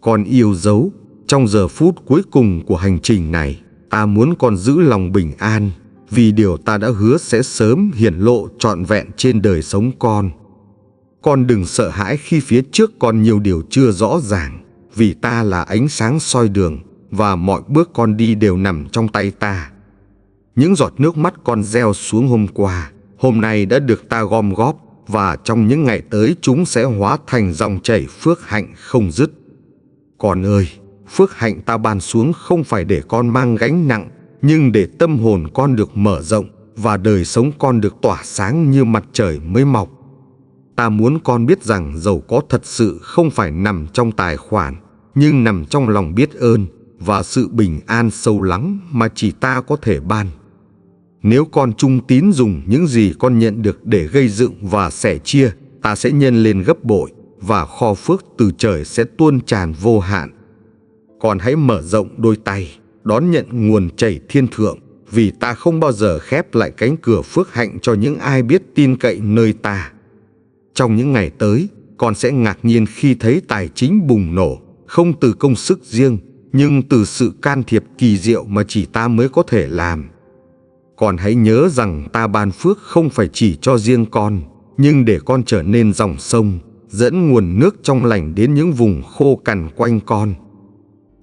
Con yêu dấu, trong giờ phút cuối cùng của hành trình này, ta muốn con giữ lòng bình an, vì điều ta đã hứa sẽ sớm hiển lộ trọn vẹn trên đời sống con. Con đừng sợ hãi khi phía trước còn nhiều điều chưa rõ ràng, vì ta là ánh sáng soi đường, và mọi bước con đi đều nằm trong tay ta. Những giọt nước mắt con gieo xuống hôm qua, hôm nay đã được ta gom góp, và trong những ngày tới chúng sẽ hóa thành dòng chảy phước hạnh không dứt. Con ơi, phước hạnh ta ban xuống không phải để con mang gánh nặng, nhưng để tâm hồn con được mở rộng, và đời sống con được tỏa sáng như mặt trời mới mọc. Ta muốn con biết rằng giàu có thật sự không phải nằm trong tài khoản, nhưng nằm trong lòng biết ơn và sự bình an sâu lắng mà chỉ ta có thể ban. Nếu con trung tín dùng những gì con nhận được để gây dựng và sẻ chia, ta sẽ nhân lên gấp bội, và kho phước từ trời sẽ tuôn tràn vô hạn. Con hãy mở rộng đôi tay, đón nhận nguồn chảy thiên thượng, vì ta không bao giờ khép lại cánh cửa phước hạnh cho những ai biết tin cậy nơi ta. Trong những ngày tới, con sẽ ngạc nhiên khi thấy tài chính bùng nổ, không từ công sức riêng, nhưng từ sự can thiệp kỳ diệu mà chỉ ta mới có thể làm. Con hãy nhớ rằng ta ban phước không phải chỉ cho riêng con, nhưng để con trở nên dòng sông, dẫn nguồn nước trong lành đến những vùng khô cằn quanh con.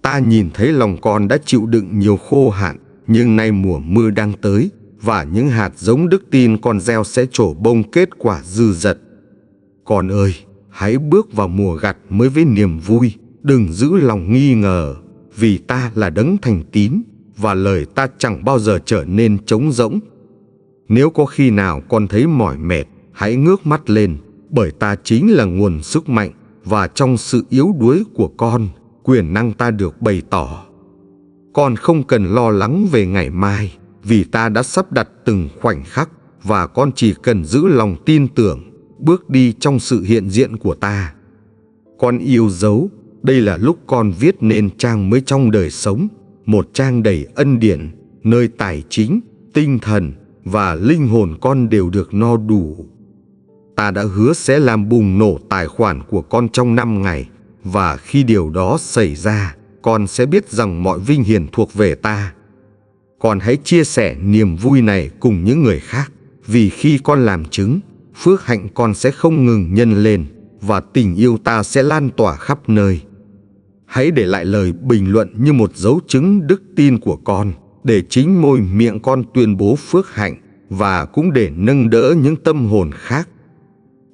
Ta nhìn thấy lòng con đã chịu đựng nhiều khô hạn, nhưng nay mùa mưa đang tới, và những hạt giống đức tin con gieo sẽ trổ bông kết quả dư dật. Con ơi, hãy bước vào mùa gặt mới với niềm vui, đừng giữ lòng nghi ngờ, vì ta là đấng thành tín, và lời ta chẳng bao giờ trở nên trống rỗng. Nếu có khi nào con thấy mỏi mệt, hãy ngước mắt lên, bởi ta chính là nguồn sức mạnh, và trong sự yếu đuối của con, quyền năng ta được bày tỏ. Con không cần lo lắng về ngày mai, vì ta đã sắp đặt từng khoảnh khắc, và con chỉ cần giữ lòng tin tưởng, bước đi trong sự hiện diện của ta. Con yêu dấu, đây là lúc con viết nên trang mới trong đời sống, một trang đầy ân điển, nơi tài chính, tinh thần và linh hồn con đều được no đủ. Ta đã hứa sẽ làm bùng nổ tài khoản của con trong 5 ngày, và khi điều đó xảy ra, con sẽ biết rằng mọi vinh hiển thuộc về ta. Con hãy chia sẻ niềm vui này cùng những người khác, vì khi con làm chứng, phước hạnh con sẽ không ngừng nhân lên, và tình yêu ta sẽ lan tỏa khắp nơi. Hãy để lại lời bình luận như một dấu chứng đức tin của con, để chính môi miệng con tuyên bố phước hạnh, và cũng để nâng đỡ những tâm hồn khác.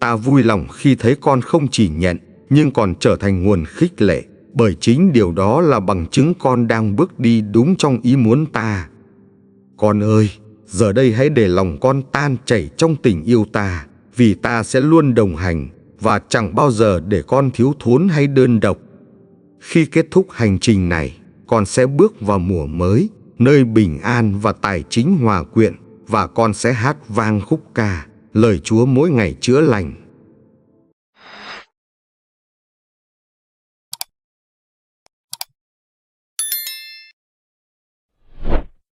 Ta vui lòng khi thấy con không chỉ nhận, nhưng còn trở thành nguồn khích lệ, bởi chính điều đó là bằng chứng con đang bước đi đúng trong ý muốn ta. Con ơi, giờ đây hãy để lòng con tan chảy trong tình yêu ta, vì ta sẽ luôn đồng hành, và chẳng bao giờ để con thiếu thốn hay đơn độc. Khi kết thúc hành trình này, con sẽ bước vào mùa mới, nơi bình an và tài chính hòa quyện, và con sẽ hát vang khúc ca, lời Chúa mỗi ngày chữa lành.